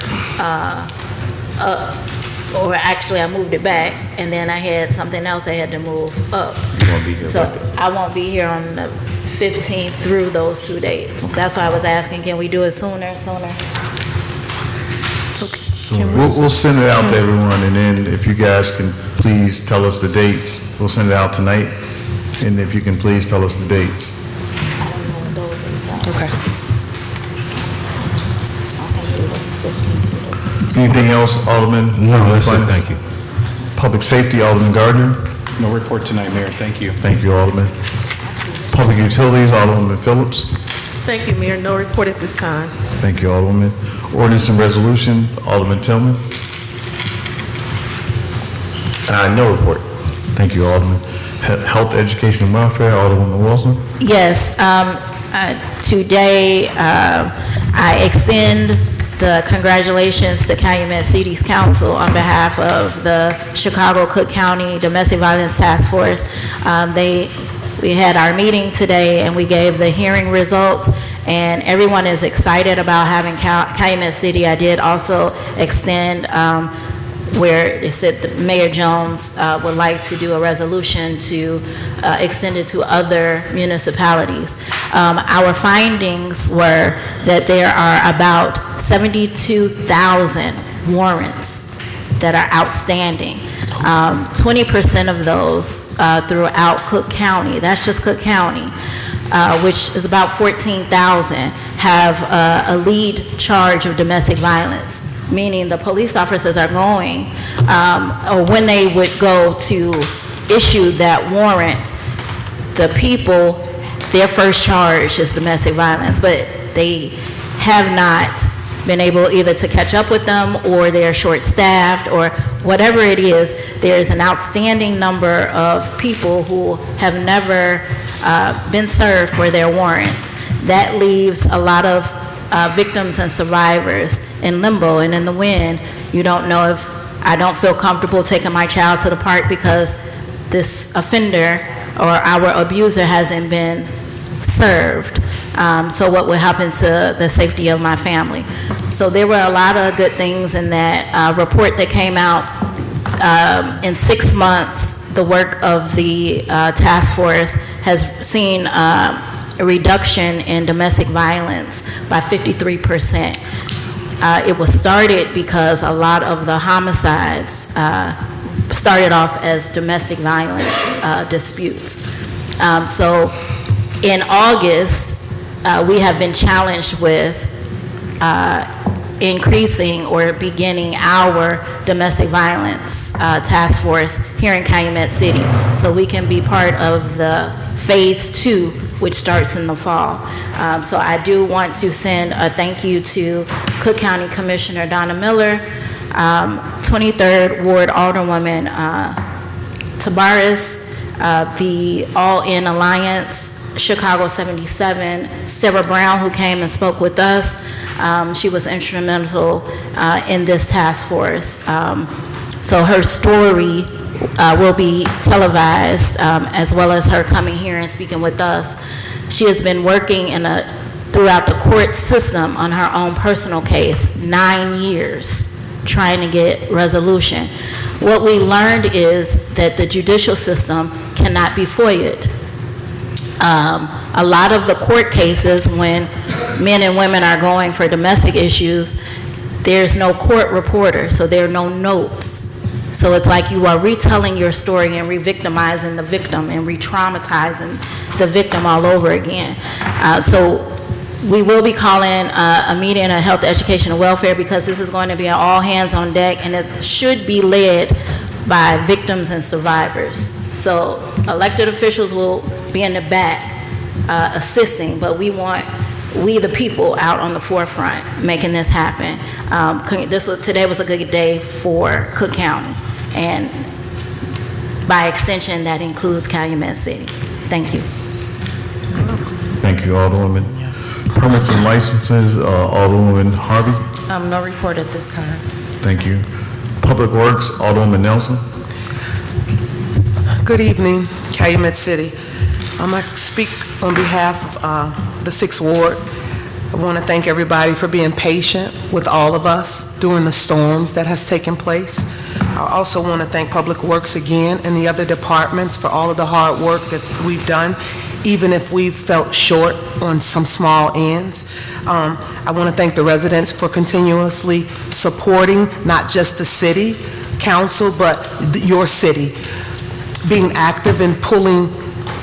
or actually I moved it back, and then I had something else I had to move up. You won't be here. So I won't be here on the 15th through those 2 dates. That's why I was asking, can we do it sooner? We'll send it out to everyone, and then if you guys can please tell us the dates, we'll send it out tonight, and if you can please tell us the dates. Okay. Anything else, Alderman? No, that's it, thank you. Public Safety, Alderman Gardner. No report tonight, Mayor. Thank you. Thank you, Alderman. Public Utilities, Alderwoman Phillips. Thank you, Mayor. No report at this time. Thank you, Alderwoman. Ordinance and Resolution, Alderman Tillman. No report. Thank you, Alderman. Health, Education, and Welfare, Alderwoman Wilson. Yes, today, I extend the congratulations to Calumet City's Council on behalf of the Chicago Cook County Domestic Violence Task Force. We had our meeting today, and we gave the hearing results, and everyone is excited about having Calumet City. I did also extend where it said that Mayor Jones would like to do a resolution to extend it to other municipalities. Our findings were that there are about 72,000 warrants that are outstanding. 20% of those throughout Cook County, that's just Cook County, which is about 14,000, have a lead charge of domestic violence, meaning the police officers are going, or when they would go to issue that warrant, the people, their first charge is domestic violence, but they have not been able either to catch up with them, or they're short-staffed, or whatever it is. There's an outstanding number of people who have never been served for their warrant. That leaves a lot of victims and survivors in limbo and in the wind, You don't know if I don't feel comfortable taking my child to the park because this offender or our abuser hasn't been served. So what will happen to the safety of my family? So there were a lot of good things in that report that came out. In 6 months, the work of the task force has seen a reduction in domestic violence by 53%. It was started because a lot of the homicides started off as domestic violence disputes. So in August, we have been challenged with increasing or beginning our domestic violence task force here in Calumet City, so we can be part of the phase 2, which starts in the fall. So I do want to send a thank you to Cook County Commissioner Donna Miller, 23rd Ward Alderwoman Tabaris, the All In Alliance, Chicago 77, Sarah Brown, who came and spoke with us. She was instrumental in this task force. So her story will be televised, as well as her coming here and speaking with us. She has been working throughout the court system on her own personal case, 9 years, trying to get resolution. What we learned is that the judicial system cannot be FOIA'd. A lot of the court cases, when men and women are going for domestic issues, there's no court reporter, so there are no notes. So it's like you are retelling your story and re-victimizing the victim and re-traumatizing the victim all over again. So we will be calling a meeting of health, education, and welfare, because this is going to be an all hands on deck, and it should be led by victims and survivors. So elected officials will be in the back assisting, but we want the people out on the forefront making this happen. Today was a good day for Cook County, and by extension, that includes Calumet City. Thank you. Thank you, Alderwoman. Permits and licenses, Alderwoman Harvey. No report at this time. Thank you. Public Works, Alderwoman Nelson. Good evening, Calumet City. I speak on behalf of the 6th Ward. I want to thank everybody for being patient with all of us during the storms that has taken place. I also want to thank Public Works again and the other departments for all of the hard work that we've done, even if we've felt short on some small ends. I want to thank the residents for continuously supporting not just the city council, but your city, being active in pulling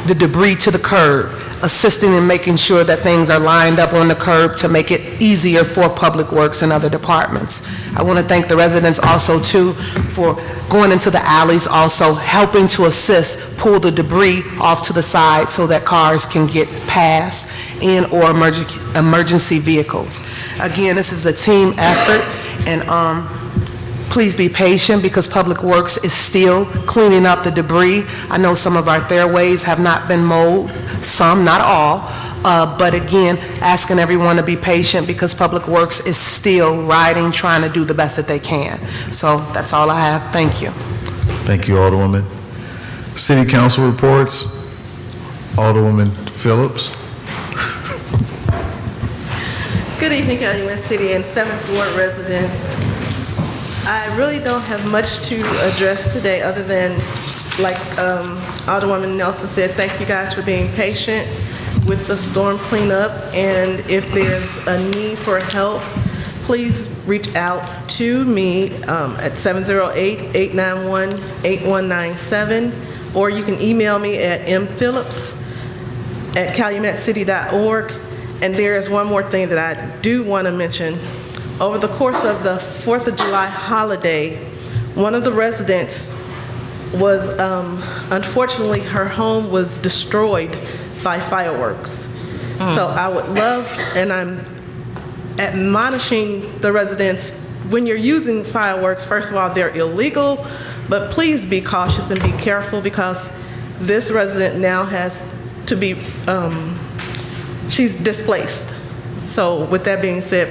the debris to the curb, assisting in making sure that things are lined up on the curb to make it easier for Public Works and other departments. I want to thank the residents also too for going into the alleys, also helping to assist pull the debris off to the side so that cars can get past and or emergency vehicles. Again, this is a team effort, and please be patient because Public Works is still cleaning up the debris. I know some of our fairways have not been mowed, some, not all, but again, asking everyone to be patient because Public Works is still riding, trying to do the best that they can. So that's all I have. Thank you. Thank you, Alderwoman. City Council reports, Alderwoman Phillips. Good evening, Calumet City and 7th Ward residents. I really don't have much to address today other than, like Alderwoman Nelson said, thank you guys for being patient with the storm cleanup, and if there's a need for help, please reach out to me at 708-891-8197, or you can email me at mphillips@calumetscity.org. And there is one more thing that I do want to mention. Over the course of the 4th of July holiday, one of the residents was, unfortunately, her home was destroyed by fireworks. So I would love, and I'm admonishing the residents, when you're using fireworks, first of all, they're illegal, but please be cautious and be careful because this resident now has to be, she's displaced. So with that being said,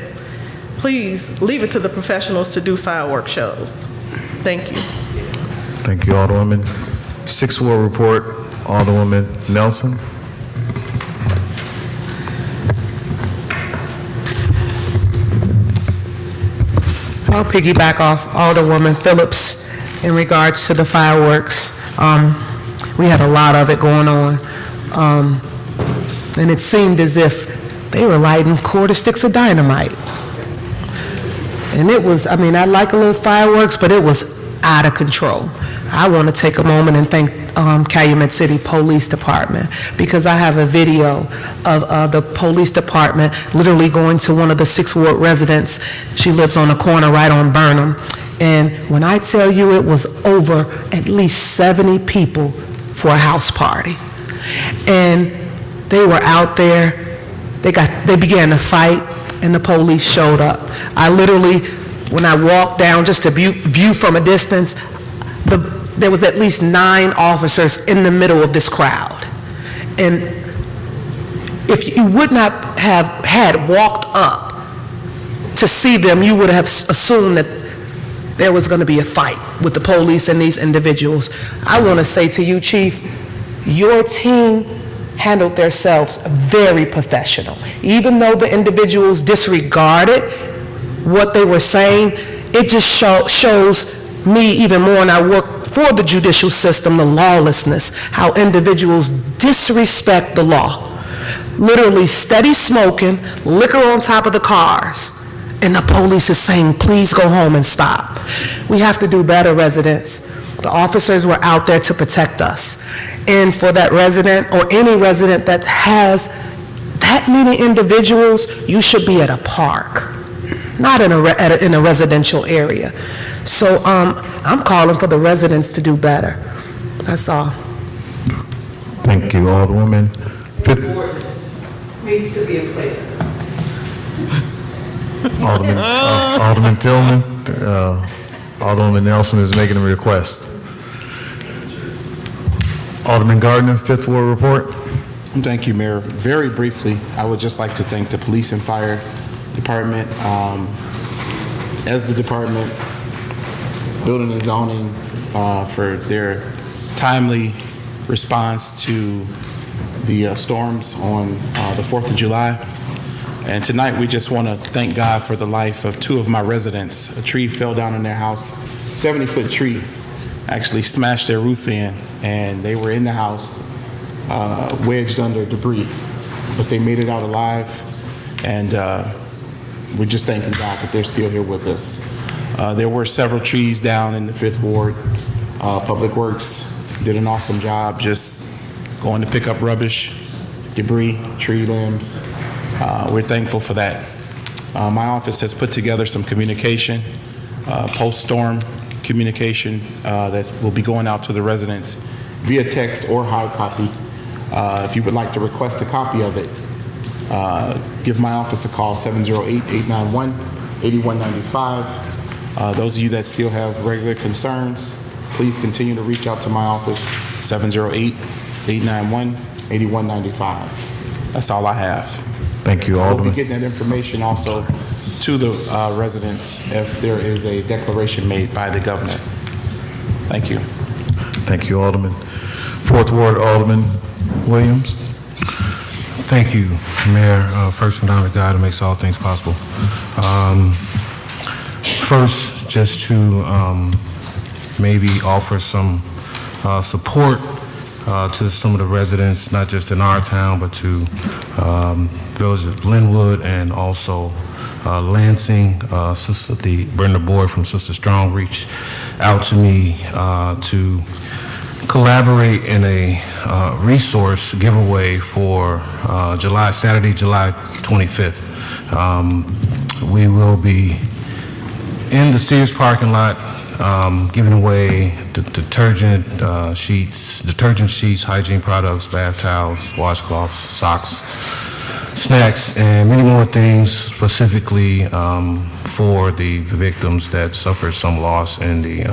please leave it to the professionals to do fireworks shows. Thank you. Thank you, Alderwoman. Sixth Ward report, Alderwoman Nelson. I'll piggyback off Alderwoman Phillips in regards to the fireworks. We had a lot of it going on, and it seemed as if they were lighting quarter sticks of dynamite. And it was, I mean, I like a little fireworks, but it was out of control. I want to take a moment and thank Calumet City Police Department, because I have a video of the police department literally going to one of the Sixth Ward residents. She lives on the corner right on Burnham. And when I tell you it was over at least 70 people for a house party. And they were out there, they began to fight, and the police showed up. I literally, when I walked down just to view from a distance, there was at least 9 officers in the middle of this crowd. And if you would not have had walked up to see them, you would have assumed that there was going to be a fight with the police and these individuals. I want to say to you, Chief, your team handled themselves very professional. Even though the individuals disregarded what they were saying, it just shows me even more, and I work for the judicial system, the lawlessness, how individuals disrespect the law. Literally steady smoking, liquor on top of the cars, and the police is saying, please go home and stop. We have to do better, residents. The officers were out there to protect us. And for that resident or any resident that has that many individuals, you should be at a park, not in a residential area. So I'm calling for the residents to do better. That's all. Thank you, Alderwoman. Ordinance needs to be in place. Alderman Tillman, Alderwoman Nelson is making a request. Alderman Gardner, Fifth Ward report. Thank you, Mayor. Very briefly, I would just like to thank the Police and Fire Department, as the department, Building and Zoning, for their timely response to the storms on the 4th of July. And tonight, we just want to thank God for the life of 2 of my residents. A tree fell down in their house, 70-foot tree, actually smashed their roof in, and they were in the house, wedged under debris, but they made it out alive, and we're just thanking God that they're still here with us. There were several trees down in the 5th Ward. Public Works did an awesome job just going to pick up rubbish, debris, tree limbs. We're thankful for that. My office has put together some communication, post-storm communication that will be going out to the residents via text or hard copy. If you would like to request a copy of it, give my office a call, 708-891-8195. Those of you that still have regular concerns, please continue to reach out to my office, 708-891-8195. That's all I have. Thank you, Alderman. We'll be getting that information also to the residents if there is a declaration made by the governor. Thank you. Thank you, Alderman. Fourth Ward, Alderman Williams. Thank you, Mayor. First, we honor God who makes all things possible. First, just to maybe offer some support to some of the residents, not just in our town, but to Village of Linwood and also Lansing. Brenda Boyd from Sister Strong reached out to me to collaborate in a resource giveaway for Saturday, July 25th. We will be in the Sears parking lot giving away detergent sheets, hygiene products, bath towels, washcloths, socks, snacks, and many more things specifically for the victims that suffered some loss in the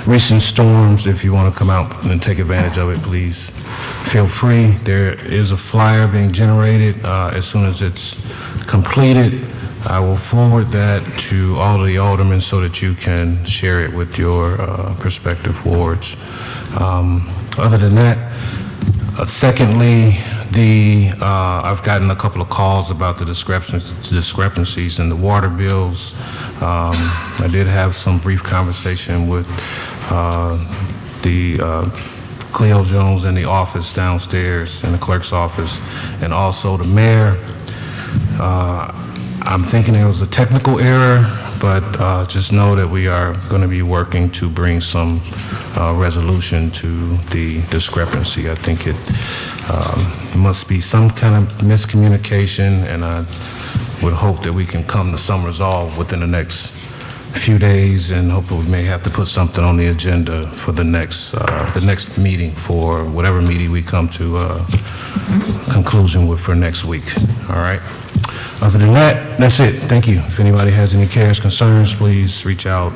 recent storms. If you want to come out and take advantage of it, please feel free. There is a flyer being generated as soon as it's completed. I will forward that to all of the aldermen so that you can share it with your prospective wards. Other than that, secondly, I've gotten a couple of calls about the discrepancies in the water bills. I did have some brief conversation with Cleo Jones in the office downstairs, in the clerk's office, and also the mayor. I'm thinking it was a technical error, but just know that we are going to be working to bring some resolution to the discrepancy. I think it must be some kind of miscommunication, and I would hope that we can come to some resolve within the next few days, and hopefully we may have to put something on the agenda for the next meeting, for whatever meeting we come to conclusion with for next week. All right? Other than that, that's it. Thank you. If anybody has any cares, concerns, please reach out.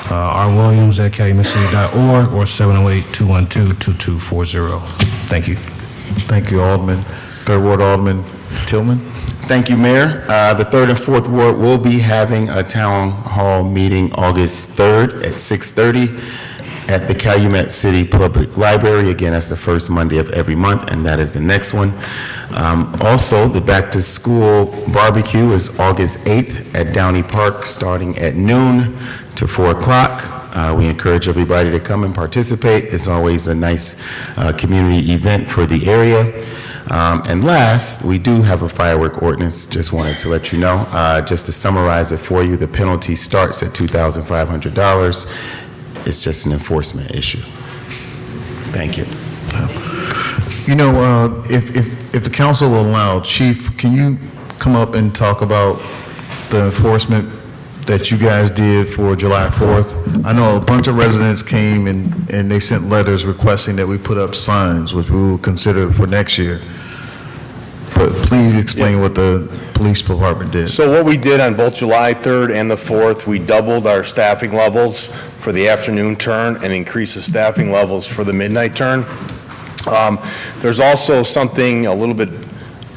rwilliams@calumetcity.org or 708-212-2240. Thank you. Thank you, Alderman. Third Ward Alderman Tillman. Thank you, Mayor. The 3rd and 4th Ward will be having a town hall meeting August 3rd at 6:30 at the Calumet City Public Library. Again, that's the first Monday of every month, and that is the next one. Also, the back-to-school barbecue is August 8th at Downey Park, starting at noon to 4 o'clock. We encourage everybody to come and participate. It's always a nice community event for the area. And last, we do have a firework ordinance. Just wanted to let you know. Just to summarize it for you, the penalty starts at $2,500. It's just an enforcement issue. Thank you. You know, if the council will allow, Chief, can you come up and talk about the enforcement that you guys did for July 4th? I know a bunch of residents came and they sent letters requesting that we put up signs, which we will consider for next year. But please explain what the police department did. So what we did on both July 3rd and the 4th, we doubled our staffing levels for the afternoon turn and increased the staffing levels for the midnight turn. There's also something a little bit,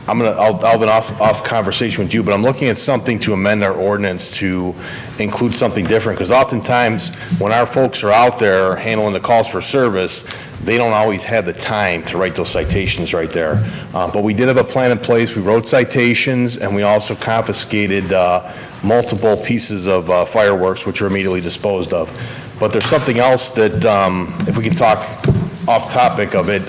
I'll have an off conversation with you, but I'm looking at something to amend our ordinance to include something different, because oftentimes when our folks are out there handling the calls for service, they don't always have the time to write those citations right there. But we did have a plan in place. We wrote citations, and we also confiscated multiple pieces of fireworks, which were immediately disposed of. But there's something else that, if we can talk off topic of it,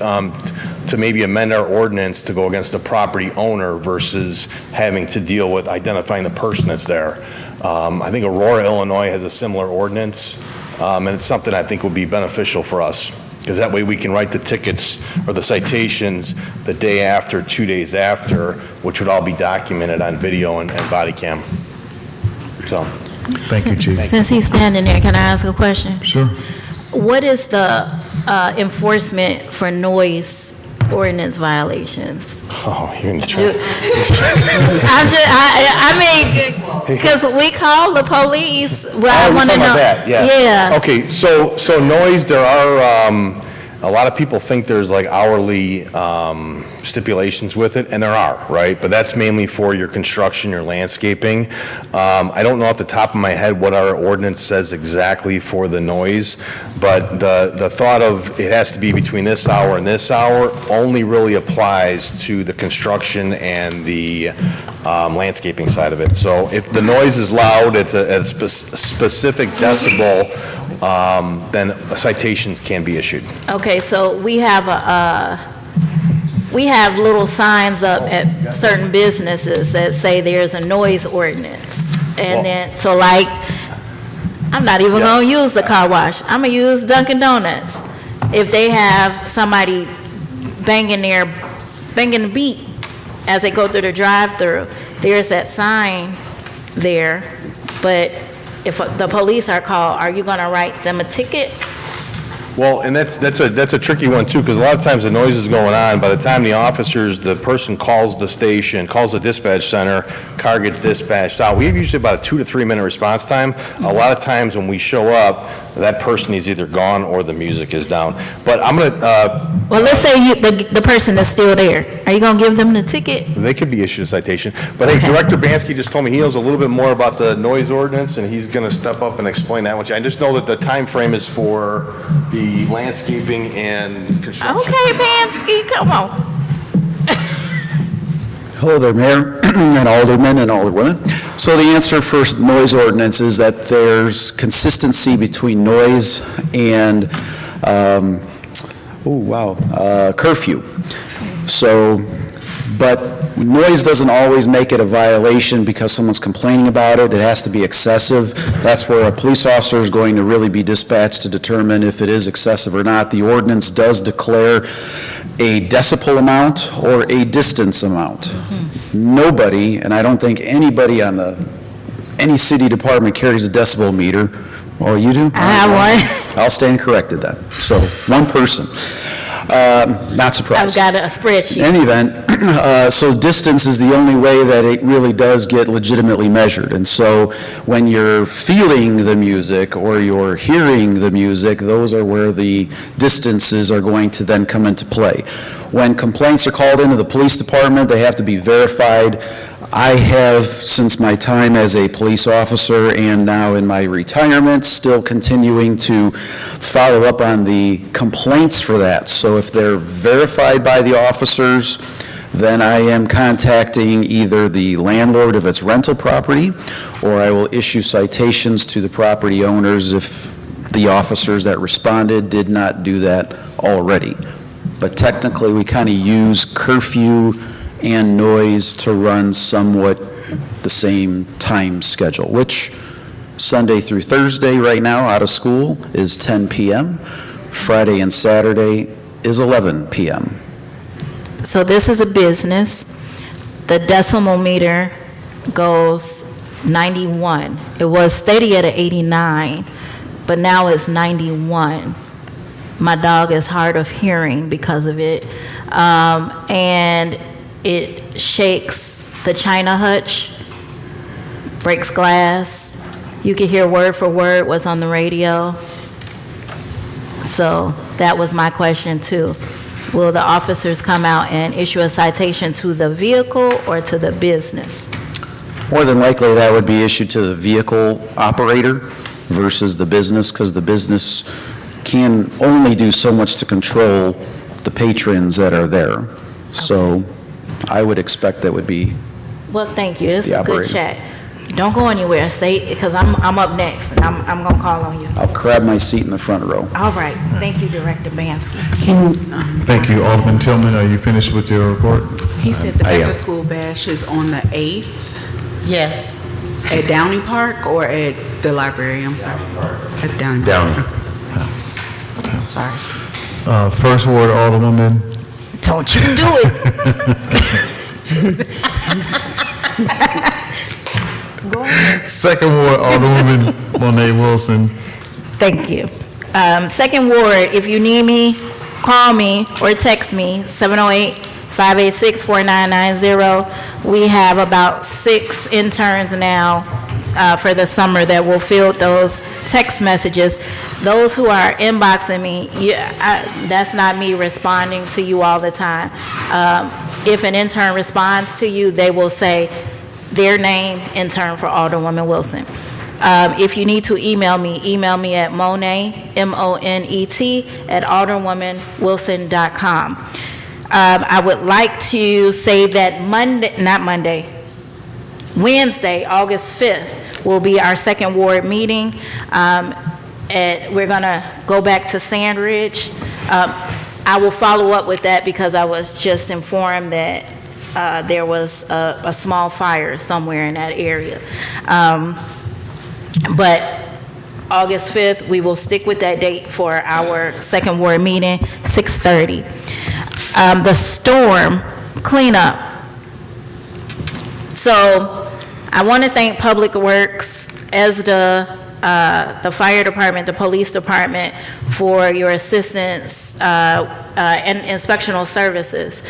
to maybe amend our ordinance to go against the property owner versus having to deal with identifying the person that's there. I think Aurora, Illinois has a similar ordinance, and it's something I think would be beneficial for us, because that way we can write the tickets or the citations the day after, 2 days after, which would all be documented on video and body cam. So, thank you, Chief. Since he's standing there, can I ask a question? Sure. What is the enforcement for noise ordinance violations? Oh, you're in the trouble. I mean, because we call the police. Well, I want to know. That, yeah. Yeah. Okay, so noise, there are, a lot of people think there's like hourly stipulations with it, and there are, right? But that's mainly for your construction, your landscaping. I don't know off the top of my head what our ordinance says exactly for the noise, but the thought of it has to be between this hour and this hour only really applies to the construction and the landscaping side of it. So if the noise is loud, it's a specific decibel, then citations can be issued. Okay, so we have little signs up at certain businesses that say there's a noise ordinance. And then, so like, I'm not even gonna use the car wash. I'm gonna use Dunkin' Donuts. If they have somebody banging the beat as they go through the drive-through, there's that sign there. But if the police are called, are you gonna write them a ticket? Well, and that's a tricky one too, because a lot of times the noise is going on. By the time the person calls the station, calls the dispatch center, car gets dispatched out. We have usually about a 2 to 3 minute response time. A lot of times when we show up, that person is either gone or the music is down. But I'm gonna. Well, let's say the person is still there. Are you gonna give them the ticket? They could be issued a citation. But hey, Director Bansky just told me he knows a little bit more about the noise ordinance, and he's going to step up and explain that one to you. I just know that the time frame is for the landscaping and construction. Okay, Bansky, come on. Hello there, Mayor and Aldermen and Alderwomen. So the answer for noise ordinance is that there's consistency between noise and, curfew. So, but noise doesn't always make it a violation because someone's complaining about it. It has to be excessive. That's where a police officer is going to really be dispatched to determine if it is excessive or not. The ordinance does declare a decibel amount or a distance amount. Nobody, and I don't think anybody on any city department carries a decibel meter. Oh, you do? I have one. I'll stand corrected then. So, one person. Not surprised. I've got a spreadsheet. In any event, so distance is the only way that it really does get legitimately measured. And so when you're feeling the music or you're hearing the music, those are where the distances are going to then come into play. When complaints are called into the police department, they have to be verified. I have, since my time as a police officer and now in my retirement, still continuing to follow up on the complaints for that. So if they're verified by the officers, then I am contacting either the landlord if it's rental property, or I will issue citations to the property owners if the officers that responded did not do that already. But technically, we kind of use curfew and noise to run somewhat the same time schedule, which Sunday through Thursday right now out of school is 10 p.m. Friday and Saturday is 11 p.m. So this is a business. The decimal meter goes 91. It was steady at 89, but now it's 91. My dog is hard of hearing because of it. And it shakes the china hutch, breaks glass. You can hear word for word what's on the radio. So that was my question too. Will the officers come out and issue a citation to the vehicle or to the business? More than likely, that would be issued to the vehicle operator versus the business, because the business can only do so much to control the patrons that are there. So I would expect that would be Well, thank you. It's the a good operator. chat. Don't go anywhere. Stay, because I'm up next, and I'm going to call on you. I'll grab my seat in the front row. All right. Thank you, Director Bansky. Thank you. Alderman Tillman, are you finished with your report? He said the I am. back-to-school bash is on the 8th Yes. at Downey Park or at the library? I'm sorry. At Downey Park. Downey. Okay. Sorry. First Ward Alderwoman. Don't you do it. Go ahead. Second Ward Alderwoman Monet Wilson. Thank you. Second Ward, if you need me, call me or text me, 708-586-4990. We have about 6 interns now for the summer that will field those text messages. Those who are inboxing me, that's not me responding to you all the time. If an intern responds to you, they will say their name, intern for Alderwoman Wilson. If you need to email me at Monet, M-O-N-E-T, @alderwomanwilson.com. I would like to say that Wednesday, August 5th, will be our second ward meeting. We're going to go back to Sandridge. I will follow up with that because I was just informed that there was a small fire somewhere in that area. But August 5th, we will stick with that date for our second ward meeting, 6:30. The storm cleanup. So I want to thank Public Works, ESDA, the fire department, the police department for your assistance and inspectional services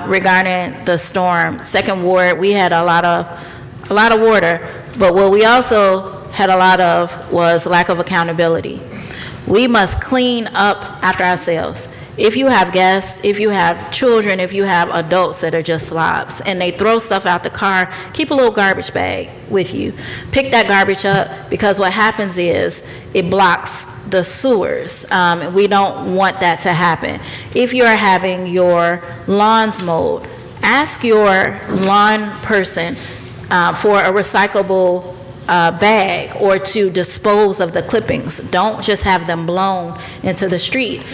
regarding the storm. Second ward, we had a lot of water, but what we also had a lot of was lack of accountability. We must clean up after ourselves. if you have guests, if you have children, if you have adults that are just slobs and they throw stuff out the car, keep a little garbage bag with you. Pick that garbage up, because what happens is it blocks the sewers. We don't want that to happen. If you're having your lawns mowed, ask your lawn person for a recyclable bag or to dispose of the clippings. Don't just have them blown into the street.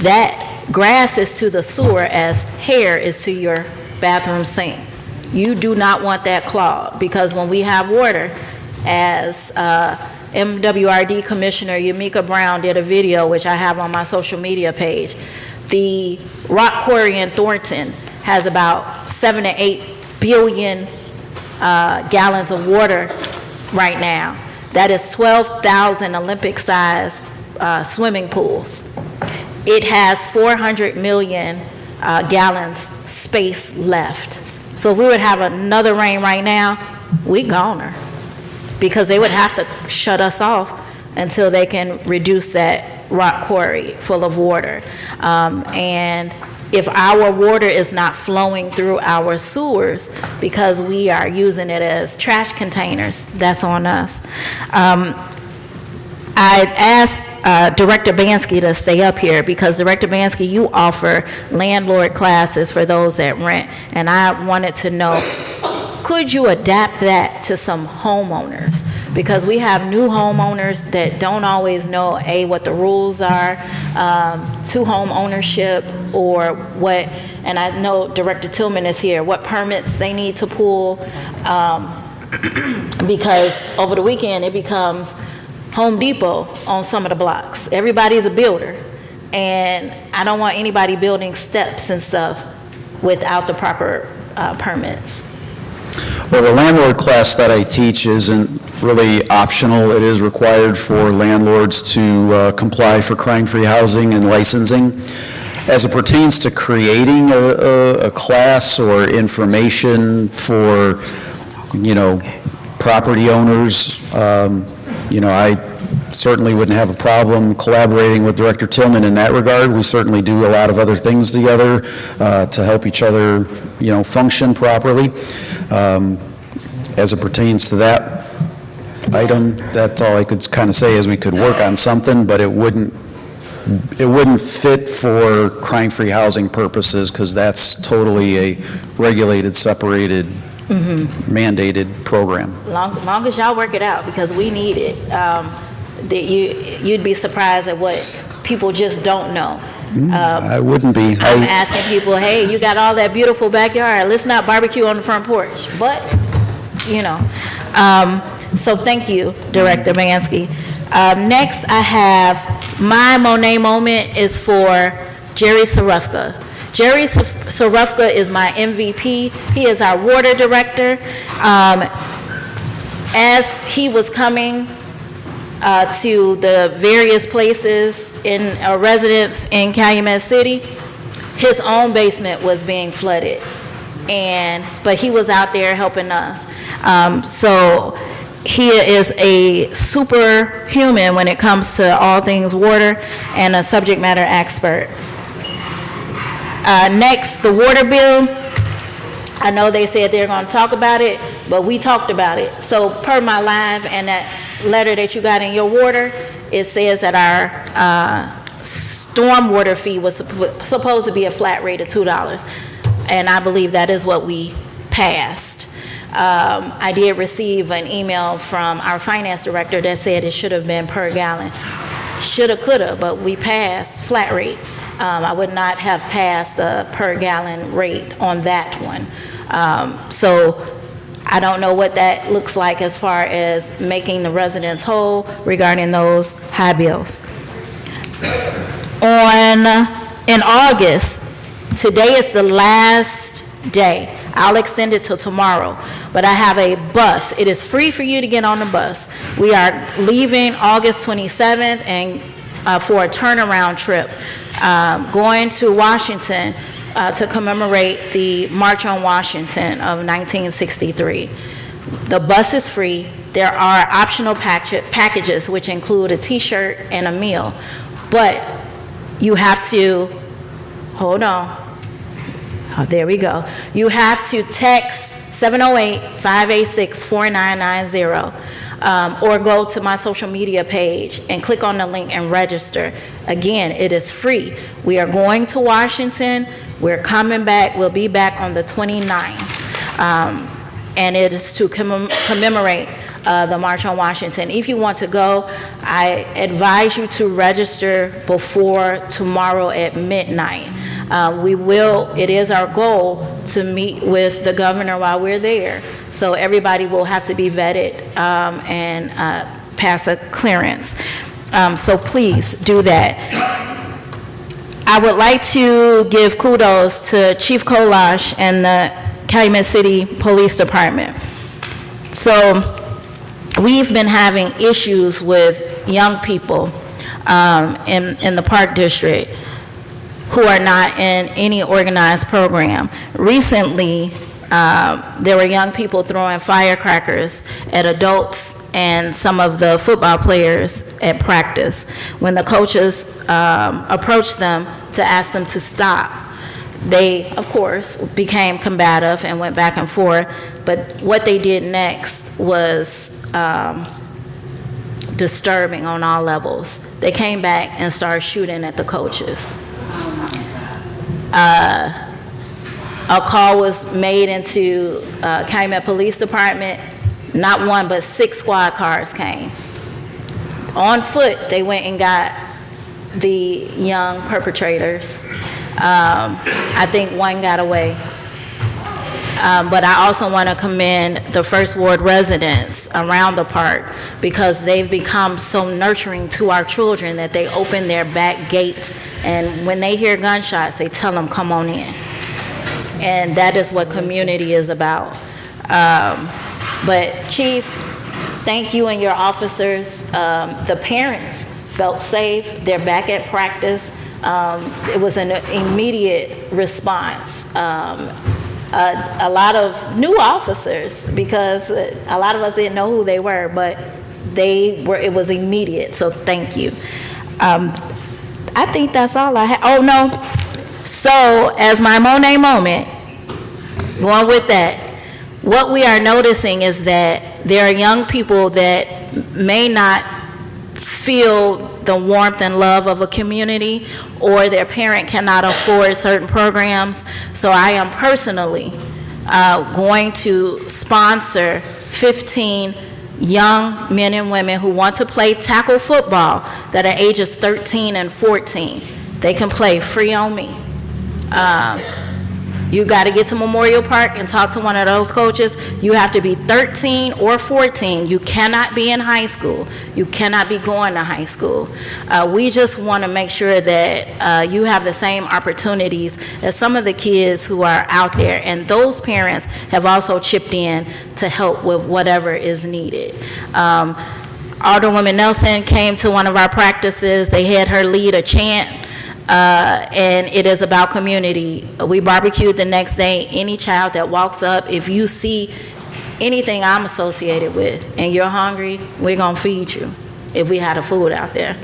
That grass is to the sewer as hair is to your bathroom sink. You do not want that clogged, because when we have water, as MWRD Commissioner Yamika Brown did a video, which I have on my social media page, the rock quarry in Thornton has about 7 to 8 billion gallons of water right now. That is 12,000 Olympic-sized swimming pools. It has 400 million gallons space left. So if we would have another rain right now, we goner, because they would have to shut us off until they can reduce that rock quarry full of water. And if our water is not flowing through our sewers because we are using it as trash containers, that's on us. I asked Director Bansky to stay up here, because Director Bansky, you offer landlord classes for those that rent, and I wanted to know, could you adapt that to some homeowners? Because we have new homeowners that don't always know, A, what the rules are, to home ownership, or what, and I know Director Tillman is here, what permits they need to pull, because over the weekend it becomes Home Depot on some of the blocks. Everybody's a builder, and I don't want anybody building steps and stuff without the proper permits. Well, the landlord class that I teach isn't really optional. It is required for landlords to comply for crime-free housing and licensing. As it pertains to creating a class or information for, property owners, I certainly wouldn't have a problem collaborating with Director Tillman in that regard. We certainly do a lot of other things together to help each other, function properly. As it pertains to that item, that's all I could kind of say, is we could work on something, but it wouldn't fit for crime-free housing purposes, because that's totally a regulated, separated, mandated program. Long as y'all work it out, because we need it. You'd be surprised at what people just don't know. I wouldn't be. I'm asking people, hey, you got all that beautiful backyard, let's not barbecue on the front porch. But, so thank you, Director Bansky. Next, I have my Monet moment is for Jerry Sarufka. Jerry Sarufka is my MVP. He is our water director. As he was coming to the various places in a residence in Calumet City, his own basement was being flooded, but he was out there helping us. So he is a superhuman when it comes to all things water, and a subject matter expert. Next, the water bill. I know they said they're going to talk about it, but we talked about it. So per my live and that letter that you got in your water, it says that our stormwater fee was supposed to be a flat rate of $2, and I believe that is what we passed. I did receive an email from our finance director that said it should have been per gallon. Shoulda, coulda, but we passed flat rate. I would not have passed the per gallon rate on that one. So I don't know what that looks like as far as making the residents whole regarding those high bills. In August, today is the last day. I'll extend it till tomorrow, but I have a bus. It is free for you to get on the bus. We are leaving August 27th and for a turnaround trip, going to Washington to commemorate the March on Washington of 1963. The bus is free. There are optional packages which include a t-shirt and a meal, but you have to hold on. Oh, there we go. You have to text 708-586-4990, or go to my social media page and click on the link and register. Again, it is free. We are going to Washington. We're coming back. We'll be back on the 29th. And it is to commemorate the March on Washington. If you want to go, I advise you to register before tomorrow at midnight. It is our goal to meet with the governor while we're there. So everybody will have to be vetted and pass a clearance. So please do that. I would like to give kudos to Chief Kolash and the Calumet City Police Department. So we've been having issues with young people in the Park District who are not in any organized program. Recently, there were young people throwing firecrackers at adults and some of the football players at practice. When the coaches approached them to ask them to stop, they, of course, became combative and went back and forth. But what they did next was disturbing on all levels. They came back and started shooting at the coaches. A call was made into Calumet Police Department. Not one, but 6 squad cars came. On foot, they went and got the young perpetrators. I think one got away. But I also want to commend the First Ward residents around the park, because they've become so nurturing to our children that they open their back gates, and when they hear gunshots, they tell them, come on in. And that is what community is about. But Chief, thank you and your officers. The parents felt safe. They're back at practice. It was an immediate response. A lot of new officers, because a lot of us didn't know who they were, but it was immediate, so thank you. I think that's all I have. Oh, no. So, as my Monet moment, going with that, what we are noticing is that there are young people that may not feel the warmth and love of a community, or their parent cannot afford certain programs. So I am personally going to sponsor 15 young men and women who want to play tackle football that are ages 13 and 14. They can play free on me. You got to get to Memorial Park and talk to one of those coaches. You have to be 13 or 14. You cannot be in high school. You cannot be going to high school. We just want to make sure that you have the same opportunities as some of the kids who are out there. And those parents have also chipped in to help with whatever is needed. Alderwoman Nelson came to one of our practices. They had her lead a chant. And it is about community. We barbecued the next day. Any child that walks up, if you see anything I'm associated with and you're hungry, we're going to feed you if we had a food out there.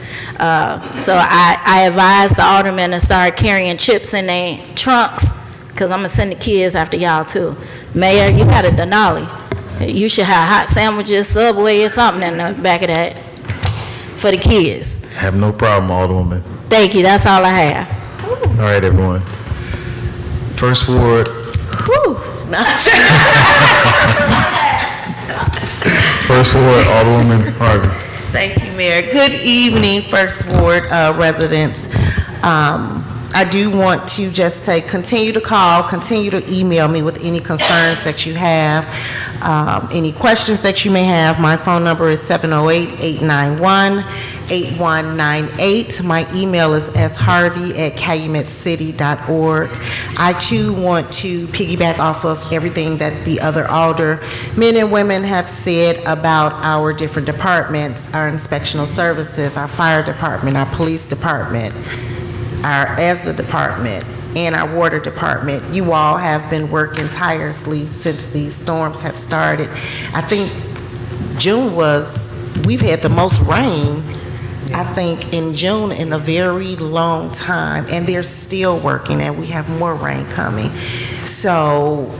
So I advise the aldermen to start carrying chips in their trunks, because I'm going to send the kids after y'all too. Mayor, you got a Denali. You should have hot sandwiches, Subway, or something in the back of that for the kids. Have no problem, Alderwoman. Thank you. That's all I have. All right, everyone. First Ward. First Ward, Alderwoman Harvey. Thank you, Mayor. Good evening, First Ward residents. I do want to just say, continue to call, continue to email me with any concerns that you have, any questions that you may have. My phone number is 708-891-8198. My email is sharvey@calumetscity.org. I too want to piggyback off of everything that the other alder men and women have said about our different departments, our inspectional services, our fire department, our police department, our ESDA department, and our water department. You all have been working tirelessly since these storms have started. I think June we've had the most rain I think, in June in a very long time, and they're still working, and we have more rain coming. So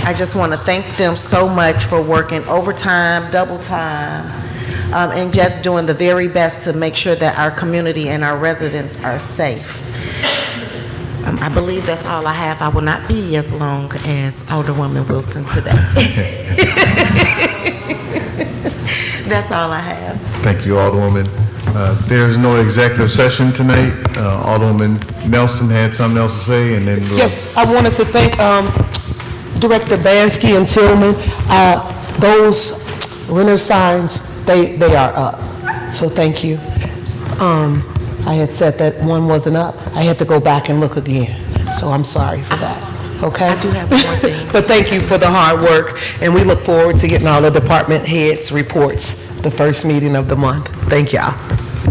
I just want to thank them so much for working overtime, double time, and just doing the very best to make sure that our community and our residents are safe. I believe that's all I have. I will not be as long as Alderwoman Wilson today. That's all I have. Thank you, Alderwoman. There's no executive session tonight. Alderwoman Nelson had something else to say, and then we'll... Yes, I wanted to thank Director Bansky and Tillman. Those winter signs, they are up, so thank you. I had said that one wasn't up. I had to go back and look again, so I'm sorry for that, okay? I do have one more thing. But thank you for the hard work, and we look forward to getting all the department heads' reports the first meeting of the month. Thank y'all.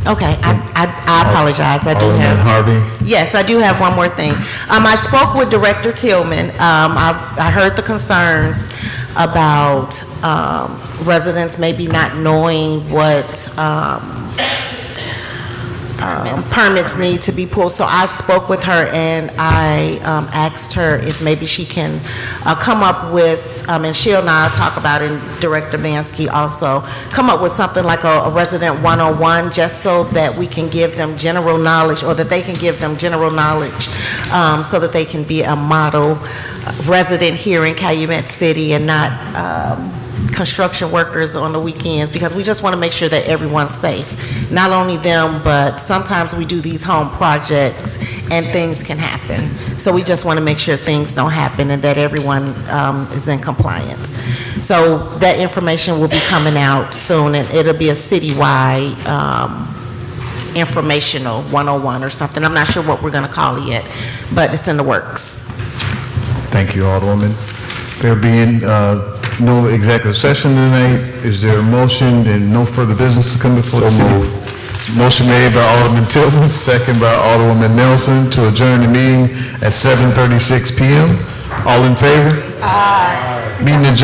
Okay, I apologize. I do Alderman have... Harvey. Yes, I do have one more thing. I spoke with Director Tillman. I heard the concerns about residents maybe not knowing what permits need to be pulled. So I spoke with her, and I asked her if maybe she can come up with, and she'll now talk about it, and Director Bansky also, come up with something like a resident 101, just so that we can give them general knowledge, or that they can give them general knowledge, so that they can be a model resident here in Calumet City and not construction workers on the weekends, because we just want to make sure that everyone's safe. Not only them, but sometimes we do these home projects and things can happen. So we just want to make sure things don't happen and that everyone is in compliance. So that information will be coming out soon, and it'll be a citywide informational 101 or something. I'm not sure what we're going to call it yet, but it's in the works. Thank you, Alderwoman. There being no executive session tonight, is there a motion and no further business to come before the city? Motion made by Alderman Tillman, second by Alderwoman Nelson, to adjourn the meeting at 7:36 p.m. All in favor? Aye. Meeting adjourned.